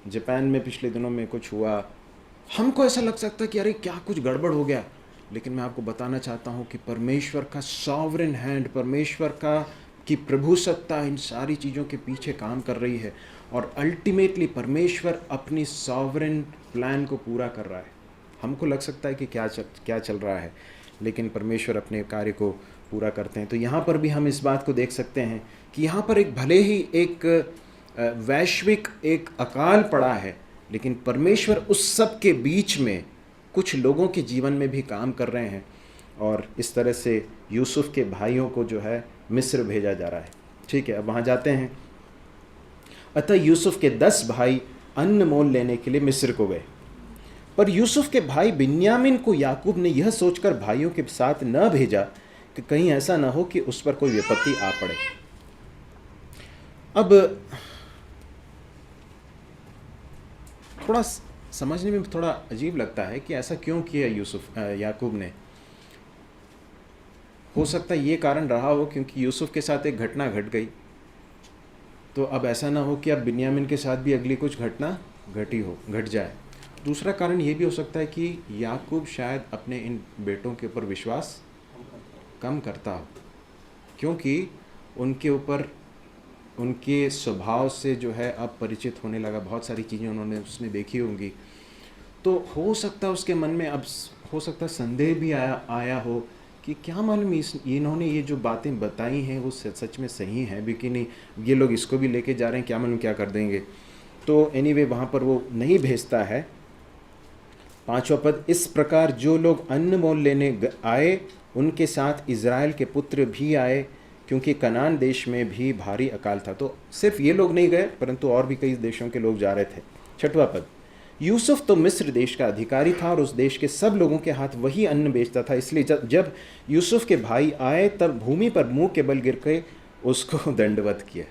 जापान में पिछले दिनों में कुछ हुआ, हमको ऐसा लग सकता है कि अरे क्या कुछ गड़बड़ हो गया। लेकिन मैं आपको बताना चाहता हूँ कि परमेश्वर का सॉवरेन हैंड, परमेश्वर की प्रभु सत्ता इन सारी चीज़ों के पीछे काम कर रही है, और अल्टीमेटली परमेश्वर अपनी सॉवरेन प्लान को पूरा कर रहा है। हमको लग सकता है कि क्या चल रहा है, लेकिन परमेश्वर अपने कार्य को पूरा करते हैं। तो यहाँ पर भी हम इस बात को देख सकते हैं कि यहाँ पर एक भले ही एक वैश्विक एक अकाल पड़ा है, लेकिन परमेश्वर उस सब के बीच में कुछ लोगों के जीवन में भी काम कर रहे हैं, और इस तरह से यूसुफ के भाइयों को जो है मिस्र भेजा जा रहा है। ठीक है, अब वहाँ जाते हैं। अतः यूसुफ के 10 भाई अन्न मोल लेने के लिए मिस्र को गए, पर यूसुफ के भाई बिन्यामीन को याकूब ने यह सोचकर भाइयों के साथ न भेजा कि कहीं ऐसा न हो कि उस पर कोई विपत्ति आ पड़े। अब थोड़ा समझने में थोड़ा अजीब लगता है कि ऐसा क्यों किया याकूब ने। हो सकता है ये कारण रहा हो क्योंकि यूसुफ के साथ एक घटना घट गई, तो अब ऐसा ना हो कि अब बिन्यामीन के साथ भी अगली कुछ घटना घट जाए। दूसरा कारण ये भी हो सकता है कि याकूब शायद अपने इन बेटों के ऊपर विश्वास कम करता हो, क्योंकि उनके ऊपर उनके स्वभाव से जो है अब परिचित होने लगा, बहुत सारी चीज़ें उसने देखी होंगी। तो हो सकता है उसके मन में अब हो सकता है संदेह भी आया हो कि क्या मालूम इन्होंने ये जो बातें बताई हैं वो सच में सही हैं भी कि नहीं, ये लोग इसको भी लेके जा रहे हैं, क्या मालूम क्या कर देंगे। तो एनीवे वहाँ पर वो नहीं भेजता है। 5वां पद, इस प्रकार जो लोग अन्न मोल लेने आए उनके साथ इज़राइल के पुत्र भी आए, क्योंकि कनान देश में भी भारी अकाल था। तो सिर्फ ये लोग नहीं गए परंतु और भी कई देशों के लोग जा रहे थे। 6वां पद, यूसुफ तो मिस्र देश का अधिकारी था और उस देश के सब लोगों के हाथ वही अन्न बेचता था, इसलिए जब यूसुफ के भाई आए तब भूमि पर मुंह के बल गिर के उसको दंडवत किया।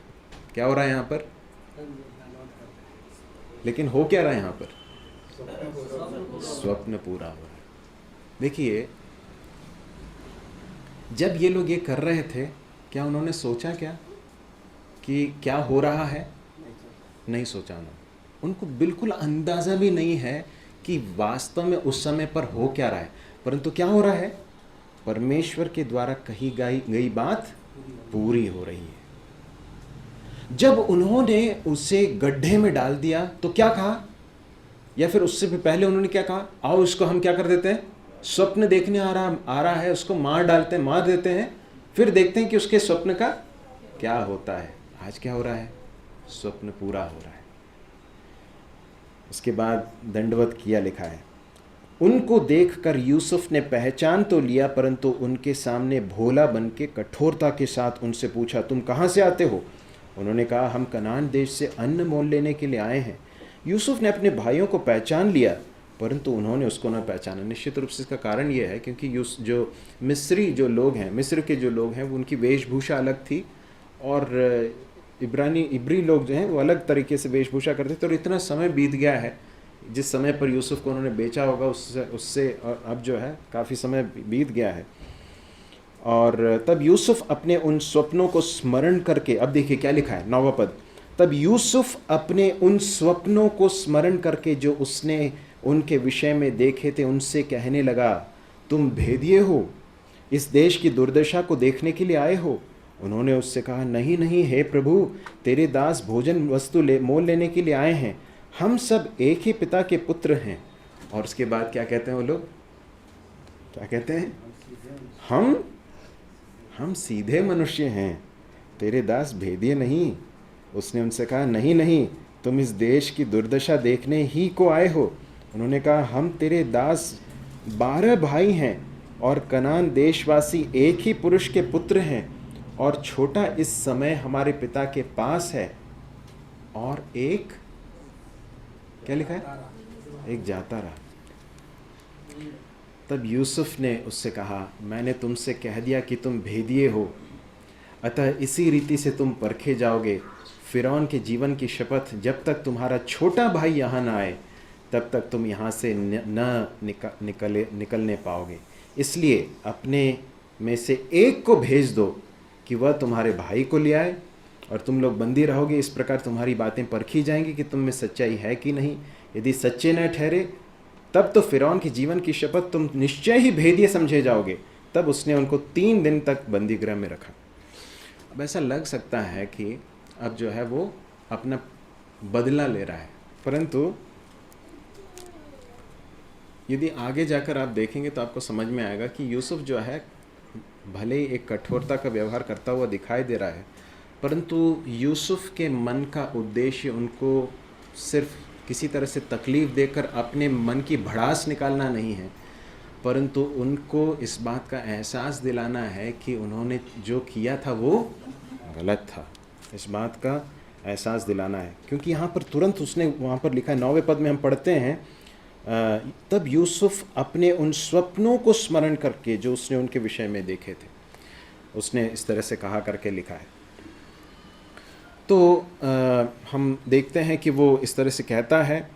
क्या हो रहा है यहाँ पर? लेकिन हो क्या रहा है यहाँ पर? स्वप्न पूरा हो रहा है। देखिए, जब ये लोग ये कर रहे थे, क्या उन्होंने सोचा क्या कि क्या हो रहा है? नहीं सोचा उन्होंने। उनको बिल्कुल अंदाज़ा भी नहीं है कि वास्तव में उस समय पर हो क्या रहा है, परंतु क्या हो रहा है? परमेश्वर के द्वारा कही गई बात पूरी हो रही है। जब उन्होंने उसे गड्ढे में डाल दिया तो क्या कहा, या फिर उससे भी पहले उन्होंने क्या कहा? आओ इसको हम क्या कर देते हैं, स्वप्न देखने आ रहा है, उसको मार देते हैं, फिर देखते हैं कि उसके स्वप्न का क्या होता है। आज क्या हो रहा है? स्वप्न पूरा हो रहा है। उसके बाद दंडवत किया लिखा है। उनको देखकर यूसुफ ने पहचान तो लिया, परंतु उनके सामने भोला बन के कठोरता के साथ उनसे पूछा, तुम कहाँ से आते हो? उन्होंने कहा, हम कनान देश से अन्न मोल लेने के लिए आए हैं। यूसुफ ने अपने भाइयों को पहचान लिया, परंतु उन्होंने उसको न पहचाना। निश्चित रूप से इसका कारण यह है क्योंकि जो मिस्री जो लोग हैं, मिस्र के जो लोग हैं, वो उनकी वेशभूषा अलग थी और इब्री लोग जो हैं वो अलग तरीके से वेशभूषा करते थे। और इतना समय बीत गया है, जिस समय पर यूसुफ को उन्होंने बेचा होगा उससे अब जो है काफ़ी समय बीत गया है। और तब यूसुफ अपने उन स्वप्नों को स्मरण करके, अब देखिए क्या लिखा है 9वां पद, तब यूसुफ अपने उन स्वप्नों को स्मरण करके जो उसने उनके विषय में देखे थे उनसे कहने लगा, तुम भेदिए हो, इस देश की दुर्दशा को देखने के लिए आए हो? उन्होंने उससे कहा, नहीं नहीं हे प्रभु, तेरे दास भोजन वस्तु मोल लेने के लिए आए हैं। हम सब एक ही पिता के पुत्र हैं। और उसके बाद क्या कहते हैं वो लोग? क्या कहते हैं? हम सीधे मनुष्य हैं, तेरे दास भेदिए नहीं। उसने उनसे कहा, नहीं नहीं, तुम इस देश की दुर्दशा देखने ही को आए हो। उन्होंने कहा, हम तेरे दास 12 भाई हैं और कनान देशवासी एक ही पुरुष के पुत्र हैं, और छोटा इस समय हमारे पिता के पास है और एक, क्या लिखा है? एक जाता रहा। तब यूसुफ ने उससे कहा, मैंने तुमसे कह दिया कि तुम भेदिए हो, अतः इसी रीति से तुम परखे जाओगे। फिरौन के जीवन की शपथ, जब तक तुम्हारा छोटा भाई यहाँ न आए तब तक तुम यहाँ से निकलने पाओगे। इसलिए अपने में से एक को भेज दो कि वह तुम्हारे भाई को ले आए, और तुम लोग बंदी रहोगे। इस प्रकार तुम्हारी बातें परखी जाएंगी कि तुम में सच्चाई है कि नहीं। यदि सच्चे न ठहरे तब तो फिरौन के जीवन की शपथ तुम निश्चय ही भेदिए समझे जाओगे। तब उसने उनको 3 दिन तक बंदी गृह में रखा। अब ऐसा लग सकता है कि अब जो है वो अपना बदला ले रहा है, परंतु यदि आगे जाकर आप देखेंगे तो आपको समझ में आएगा कि यूसुफ जो है भले ही एक कठोरता का व्यवहार करता हुआ दिखाई दे रहा है, परंतु यूसुफ के मन का उद्देश्य उनको सिर्फ किसी तरह से तकलीफ़ देकर अपने मन की भड़ास निकालना नहीं है, परंतु उनको इस बात का एहसास दिलाना है कि उन्होंने जो किया था वो गलत था। इस बात का एहसास दिलाना है, क्योंकि यहाँ पर तुरंत उसने वहाँ पर लिखा है 9वें पद में हम पढ़ते हैं, तब यूसुफ अपने उन स्वप्नों को स्मरण करके जो उसने उनके विषय में देखे थे, उसने इस तरह से कहा करके लिखा है। तो हम देखते हैं कि वो इस तरह से कहता है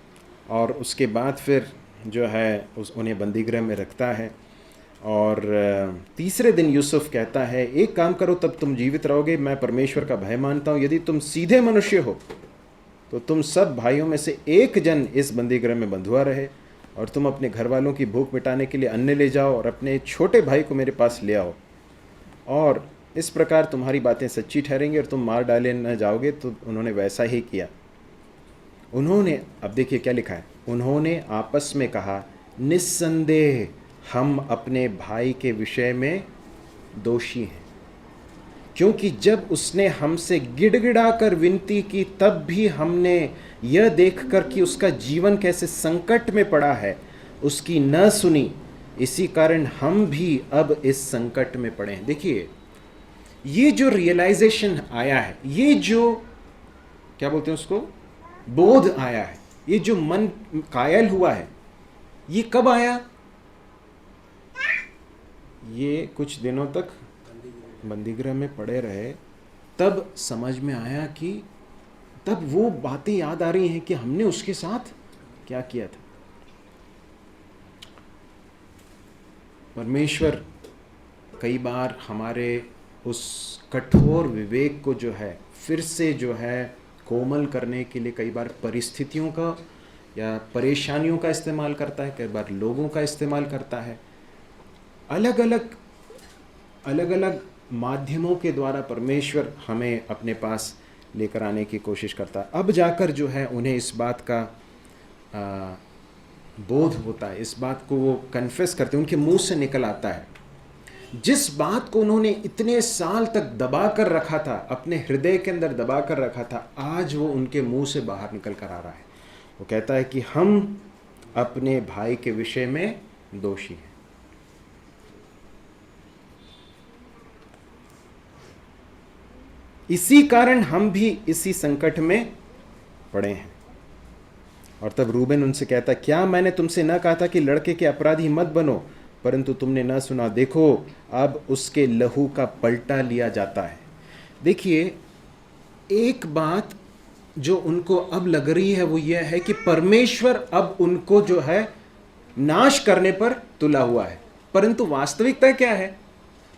और उसके बाद फिर जो है उन्हें बंदीगृह में रखता है। और तीसरे दिन यूसुफ कहता है, एक काम करो, तब तुम जीवित रहोगे। मैं परमेश्वर का भय मानता हूँ, यदि तुम सीधे मनुष्य हो तो तुम सब भाइयों में से एक जन इस बंदीगृह में बंधुआ रहे, और तुम अपने घर वालों की भूख मिटाने के लिए अन्न ले जाओ और अपने छोटे भाई को मेरे पास ले आओ, और इस प्रकार तुम्हारी बातें सच्ची ठहरेंगी और तुम मार डाले न जाओगे। तो उन्होंने वैसा ही किया। उन्होंने, अब देखिए क्या लिखा है, उन्होंने आपस में कहा, निस्संदेह हम अपने भाई के विषय में दोषी हैं, क्योंकि जब उसने हमसे गिड़गिड़ा कर विनती की तब भी हमने यह देखकर कि उसका जीवन कैसे संकट में पड़ा है उसकी न सुनी। इसी कारण हम भी अब इस संकट में पड़े हैं। देखिए, ये जो रियलाइजेशन आया है, ये जो क्या बोलते हैं उसको, बोध आया है, ये जो मन कायल हुआ है, ये कब आया? ये कुछ दिनों तक बंदीगृह में पड़े रहे, तब समझ में आया कि तब वो बातें याद आ रही हैं कि हमने उसके साथ क्या किया था। परमेश्वर कई बार हमारे उस कठोर विवेक को जो है फिर से जो है कोमल करने के लिए कई बार परिस्थितियों का या परेशानियों का इस्तेमाल करता है, कई बार लोगों का इस्तेमाल करता है। अलग अलग माध्यमों के द्वारा परमेश्वर हमें अपने पास लेकर आने की कोशिश करता है। अब जाकर जो है उन्हें इस बात का बोध होता है, इस बात को वो कन्फेस करते हैं, उनके मुंह से निकल आता है। जिस बात को उन्होंने इतने साल तक दबा कर रखा था, अपने हृदय के अंदर दबा कर रखा था, आज वो उनके मुंह से बाहर निकल कर आ रहा है। वो कहता है कि हम अपने भाई के विषय में दोषी हैं। इसी कारण हम भी इसी संकट में पड़े हैं। और तब रूबेन उनसे कहता, क्या मैंने तुमसे न कहा था कि लड़के के अपराधी मत बनो, परंतु तुमने न सुना। देखो, अब उसके लहू का पलटा लिया जाता है। देखिए, एक बात जो उनको अब लग रही है वो यह है कि परमेश्वर अब उनको जो है नाश करने पर तुला हुआ है, परंतु वास्तविकता क्या है?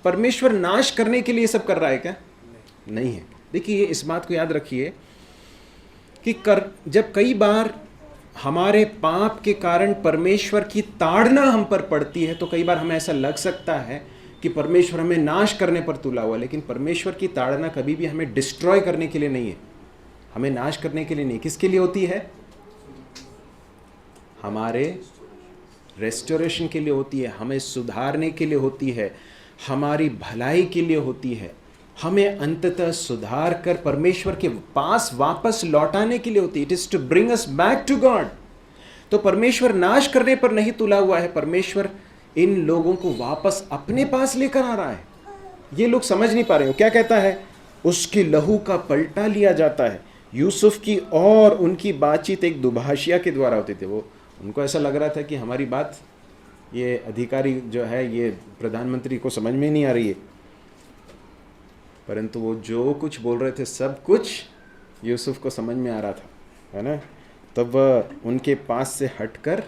परमेश्वर नाश करने के लिए सब कर रहा है क्या? नहीं है। देखिए, इस बात को याद रखिए कि जब कई बार हमारे पाप के कारण परमेश्वर की ताड़ना हम पर पड़ती है तो कई बार हमें ऐसा लग सकता है कि परमेश्वर हमें नाश करने पर तुला हुआ, लेकिन परमेश्वर की ताड़ना कभी भी हमें डिस्ट्रॉय करने के लिए नहीं है, हमें नाश करने के लिए नहीं। किसके लिए होती है? हमारे रेस्टोरेशन के लिए होती है, हमें सुधारने के लिए होती है, हमारी भलाई के लिए होती है, हमें अंततः सुधार कर परमेश्वर के पास वापस लौटाने के लिए होती है। It is to bring us back to God. तो परमेश्वर नाश करने पर नहीं तुला हुआ है, परमेश्वर इन लोगों को वापस अपने पास लेकर आ रहा है। ये लोग समझ नहीं पा रहे हो। क्या कहता है? उसके लहू का पलटा लिया जाता है। यूसुफ की और उनकी बातचीत एक दुभाषिया के द्वारा होती थी। वो उनको ऐसा लग रहा था कि हमारी बात ये अधिकारी जो है, ये प्रधानमंत्री को समझ में नहीं आ रही है, परंतु वो जो कुछ बोल रहे थे सब कुछ यूसुफ को समझ में आ रहा था, है ना। तब उनके पास से हटकर,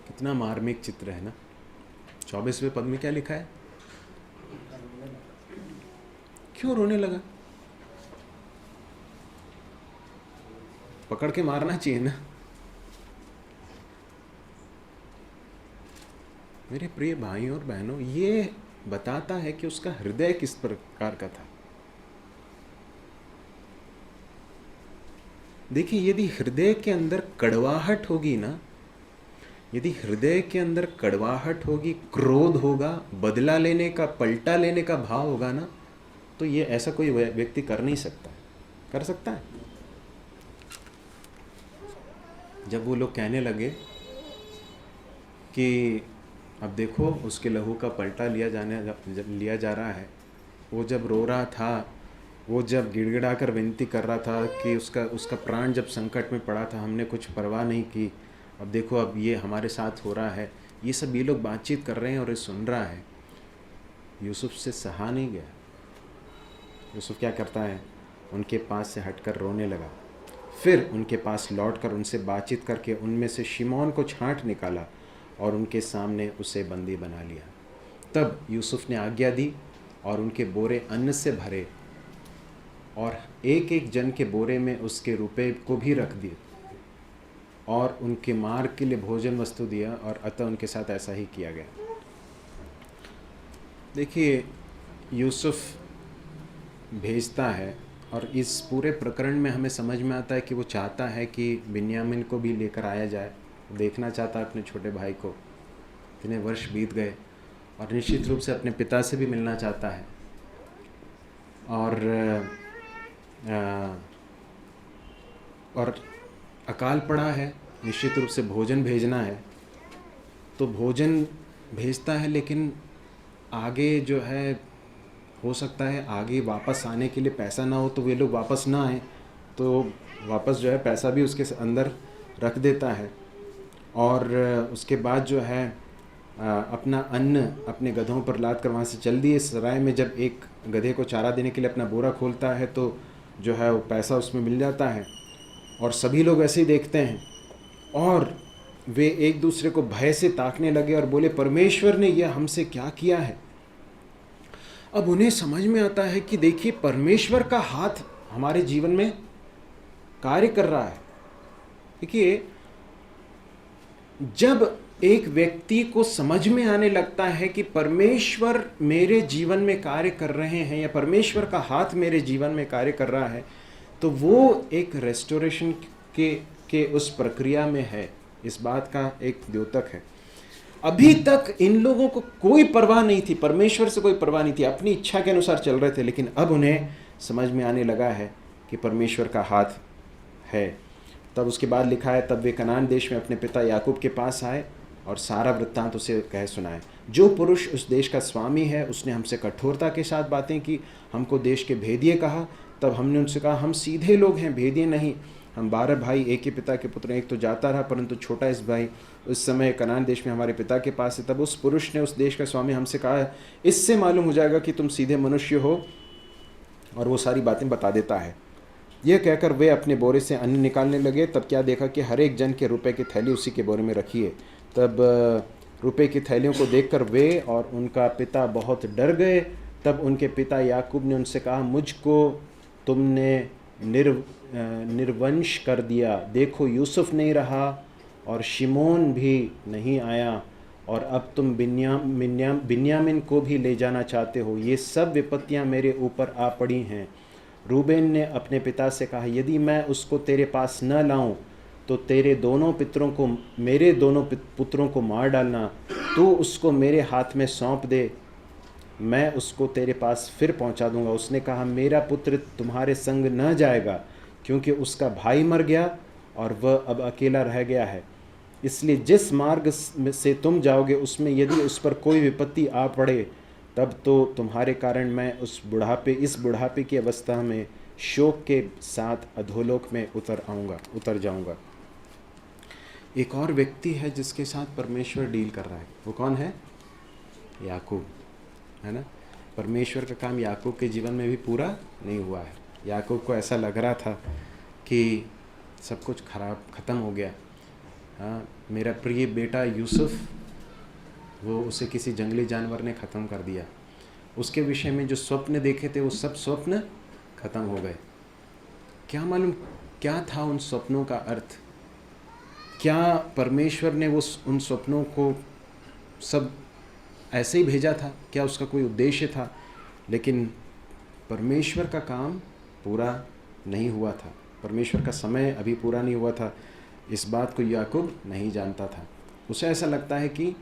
कितना मार्मिक चित्र है ना। 24वें पद में क्या लिखा है? क्यों रोने लगा? पकड़ के मारना चाहिए ना। मेरे प्रिय भाइयों और बहनों, ये बताता है कि उसका हृदय किस प्रकार का था। देखिए, यदि हृदय के अंदर कड़वाहट होगी ना, यदि हृदय के अंदर कड़वाहट होगी, क्रोध होगा, बदला लेने का, पलटा लेने का भाव होगा ना, तो ये ऐसा कोई व्यक्ति कर नहीं सकता। कर सकता है? जब वो लोग कहने लगे कि अब देखो उसके लहू का पलटा लिया जा रहा है, वो जब रो रहा था, वो जब गिड़गिड़ा कर विनती कर रहा था कि उसका प्राण जब संकट में पड़ा था, हमने कुछ परवाह नहीं की, अब देखो अब ये हमारे साथ हो रहा है, ये सब ये लोग बातचीत कर रहे हैं और ये सुन रहा है। यूसुफ से सहा नहीं गया। यूसुफ क्या करता है? उनके पास से हटकर रोने लगा। फिर उनके पास लौटकर उनसे बातचीत करके उनमें से शिमोन को छांट निकाला और उनके सामने उसे बंदी बना लिया। तब यूसुफ ने आज्ञा दी और उनके बोरे अन्न से भरे और एक एक जन के बोरे में उसके रुपए को भी रख दिए और उनके मार्ग के लिए भोजन वस्तु दिया, और अतः उनके साथ ऐसा ही किया गया। देखिए, यूसुफ भेजता है और इस पूरे प्रकरण में हमें समझ में आता है कि वो चाहता है कि बिन्यामीन को भी लेकर आया जाए, देखना चाहता है अपने छोटे भाई को। इतने वर्ष बीत गए और निश्चित रूप से अपने पिता से भी मिलना चाहता है। और अकाल पड़ा है, निश्चित रूप से भोजन भेजना है, तो भोजन भेजता है, लेकिन आगे जो है हो सकता है आगे वापस आने के लिए पैसा ना हो, तो वे लोग वापस ना आए, तो वापस जो है पैसा भी उसके अंदर रख देता है। और उसके बाद जो है अपना अन्न अपने गधों पर लाद कर वहाँ से चल दिए। सराय में जब एक गधे को चारा देने के लिए अपना बोरा खोलता है तो जो है वो पैसा उसमें मिल जाता है, और सभी लोग ऐसे ही देखते हैं और वे एक दूसरे को भय से ताकने लगे और बोले, परमेश्वर ने यह हमसे क्या किया है। अब उन्हें समझ में आता है कि देखिए, परमेश्वर का हाथ हमारे जीवन में कार्य कर रहा है। देखिए, जब एक व्यक्ति को समझ में आने लगता है कि परमेश्वर मेरे जीवन में कार्य कर रहे हैं या परमेश्वर का हाथ मेरे जीवन में कार्य कर रहा है, तो वो एक रेस्टोरेशन के उस प्रक्रिया में है। इस बात का एक द्योतक है। अभी तक इन लोगों को कोई परवाह नहीं थी, परमेश्वर से कोई परवाह नहीं थी, अपनी इच्छा के अनुसार चल रहे थे, लेकिन अब उन्हें समझ में आने लगा है कि परमेश्वर का हाथ है। तब उसके बाद लिखा है, तब वे कनान देश में अपने पिता याकूब के पास आए और सारा वृत्तांत उसे कह सुनाए। जो पुरुष उस देश का स्वामी है उसने हमसे कठोरता के साथ बातें की, हमको देश के भेदिए कहा। तब हमने उनसे कहा, हम सीधे लोग हैं, भेदिए नहीं। हम 12 भाई, एक ही पिता के पुत्र, एक तो जाता रहा परंतु छोटा इस भाई उस समय कनान देश में हमारे पिता के पास है। तब उस पुरुष ने, उस देश का स्वामी, हमसे कहा, इससे मालूम हो जाएगा कि तुम सीधे मनुष्य हो, और वो सारी बातें बता देता है। यह कहकर वे अपने बोरे से अन्न निकालने लगे। तब क्या देखा कि हर एक जन के रुपए की थैली उसी के बोरे में रखी है। तब रुपए की थैलियों को देखकर वे और उनका पिता बहुत डर गए। तब उनके पिता याकूब ने उनसे कहा, मुझको तुमने निर्वंश कर दिया। देखो, यूसुफ नहीं रहा और शिमोन भी नहीं आया, और अब तुम बिन्यामिन को भी ले जाना चाहते हो। ये सब विपत्तियां मेरे ऊपर आ पड़ी हैं। रूबेन ने अपने पिता से कहा, यदि मैं उसको तेरे पास न लाऊं तो तेरे दोनों पितरों को, मेरे दोनों पुत्रों को मार डालना। तू उसको मेरे हाथ में सौंप दे, मैं उसको तेरे पास फिर पहुंचा दूंगा। उसने कहा, मेरा पुत्र तुम्हारे संग न जाएगा, क्योंकि उसका भाई मर गया और वह अब अकेला रह गया है। इसलिए जिस मार्ग से तुम जाओगे उसमें यदि उस पर कोई विपत्ति आ पड़े, तब तो तुम्हारे कारण मैं इस बुढ़ापे की अवस्था में शोक के साथ अधोलोक में उतर जाऊंगा। एक और व्यक्ति है जिसके साथ परमेश्वर डील कर रहा है। वो कौन है? याकूब, है ना। परमेश्वर का काम याकूब के जीवन में भी पूरा नहीं हुआ है। याकूब को ऐसा लग रहा था कि सब कुछ ख़त्म हो गया। हाँ, मेरा प्रिय बेटा यूसुफ, वो उसे किसी जंगली जानवर ने ख़त्म कर दिया। उसके विषय में जो स्वप्न देखे थे वो सब स्वप्न ख़त्म हो गए। क्या मालूम क्या था उन स्वप्नों का अर्थ? क्या परमेश्वर ने उन स्वप्नों को सब ऐसे ही भेजा था? क्या उसका कोई उद्देश्य था? लेकिन परमेश्वर का काम पूरा नहीं हुआ था, परमेश्वर का समय अभी पूरा नहीं हुआ था। इस बात को याकूब नहीं जानता था। उसे ऐसा लगता है कि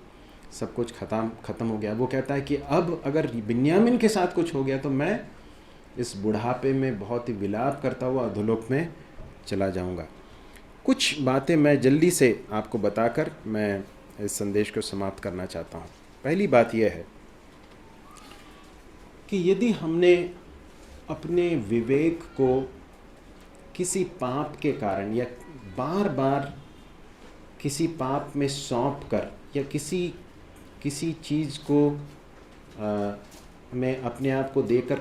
सब कुछ ख़त्म हो गया। वो कहता है कि अब अगर बिन्यामिन के साथ कुछ हो गया तो मैं इस बुढ़ापे में बहुत ही विलाप करता हुआ अधोलोक में चला जाऊंगा। कुछ बातें मैं जल्दी से आपको बताकर मैं इस संदेश को समाप्त करना चाहता हूँ। पहली बात यह है कि यदि हमने अपने विवेक को किसी पाप के कारण या बार बार किसी पाप में सौंप कर या किसी चीज़ को में अपने आप को देकर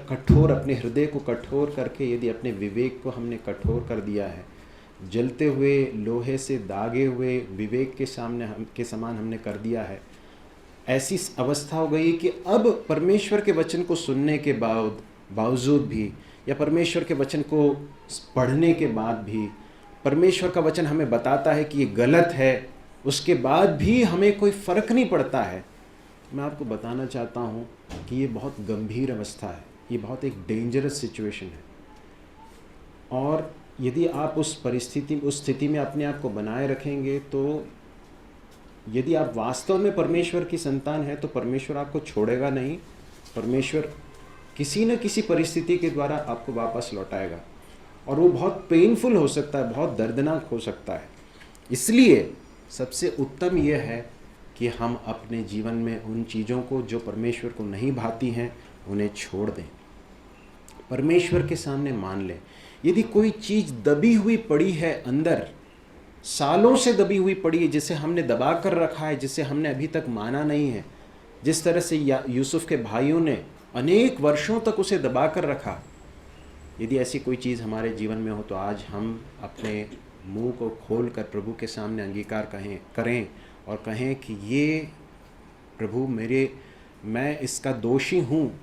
अपने हृदय को कठोर करके यदि अपने विवेक को हमने कठोर कर दिया है, जलते हुए लोहे से दागे हुए विवेक के समान हमने कर दिया है, ऐसी अवस्था हो गई कि अब परमेश्वर के वचन को सुनने के बावजूद भी या परमेश्वर के वचन को पढ़ने के बाद भी परमेश्वर का वचन हमें बताता है कि ये गलत है, उसके बाद भी हमें कोई फ़र्क नहीं पड़ता है। मैं आपको बताना चाहता हूँ कि ये बहुत गंभीर अवस्था है, ये बहुत एक डेंजरस सिचुएशन है। और यदि आप उस स्थिति में अपने आप को बनाए रखेंगे तो यदि आप वास्तव में परमेश्वर की संतान है तो परमेश्वर आपको छोड़ेगा नहीं। परमेश्वर किसी न किसी परिस्थिति के द्वारा आपको वापस लौटाएगा, और वो बहुत पेनफुल हो सकता है, बहुत दर्दनाक हो सकता है। इसलिए सबसे उत्तम यह है कि हम अपने जीवन में उन चीज़ों को जो परमेश्वर को नहीं भाती हैं उन्हें छोड़ दें, परमेश्वर के सामने मान लें। यदि कोई चीज़ दबी हुई पड़ी है अंदर, सालों से दबी हुई पड़ी है, जिसे हमने दबा कर रखा है, जिसे हमने अभी तक माना नहीं है, जिस तरह से यूसुफ के भाइयों ने अनेक वर्षों तक उसे दबा कर रखा, यदि ऐसी कोई चीज़ हमारे जीवन में हो तो आज हम अपने मुंह को खोलकर प्रभु के सामने अंगीकार करें और कहें कि ये प्रभु मैं इसका दोषी हूँ।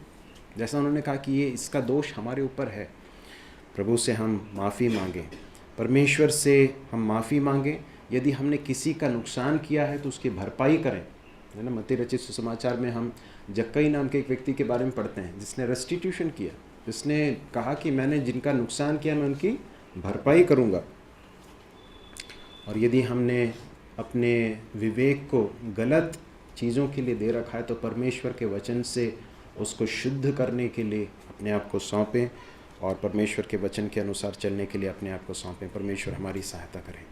जैसा उन्होंने कहा कि ये इसका दोष हमारे ऊपर है। प्रभु से हम माफ़ी मांगें, परमेश्वर से हम माफ़ी मांगें। यदि हमने किसी का नुकसान किया है तो उसकी भरपाई करें, है ना। मत्ती रचित सुसमाचार में हम जक्कई नाम के एक व्यक्ति के बारे में पढ़ते हैं जिसने रेस्टिट्यूशन किया, जिसने कहा कि मैंने जिनका नुकसान किया मैं उनकी भरपाई करूँगा। और यदि हमने अपने विवेक को गलत चीज़ों के लिए दे रखा है तो परमेश्वर के वचन से उसको शुद्ध करने के लिए अपने आप को सौंपें और परमेश्वर के वचन के अनुसार चलने के लिए अपने आप को सौंपें। परमेश्वर हमारी सहायता करें।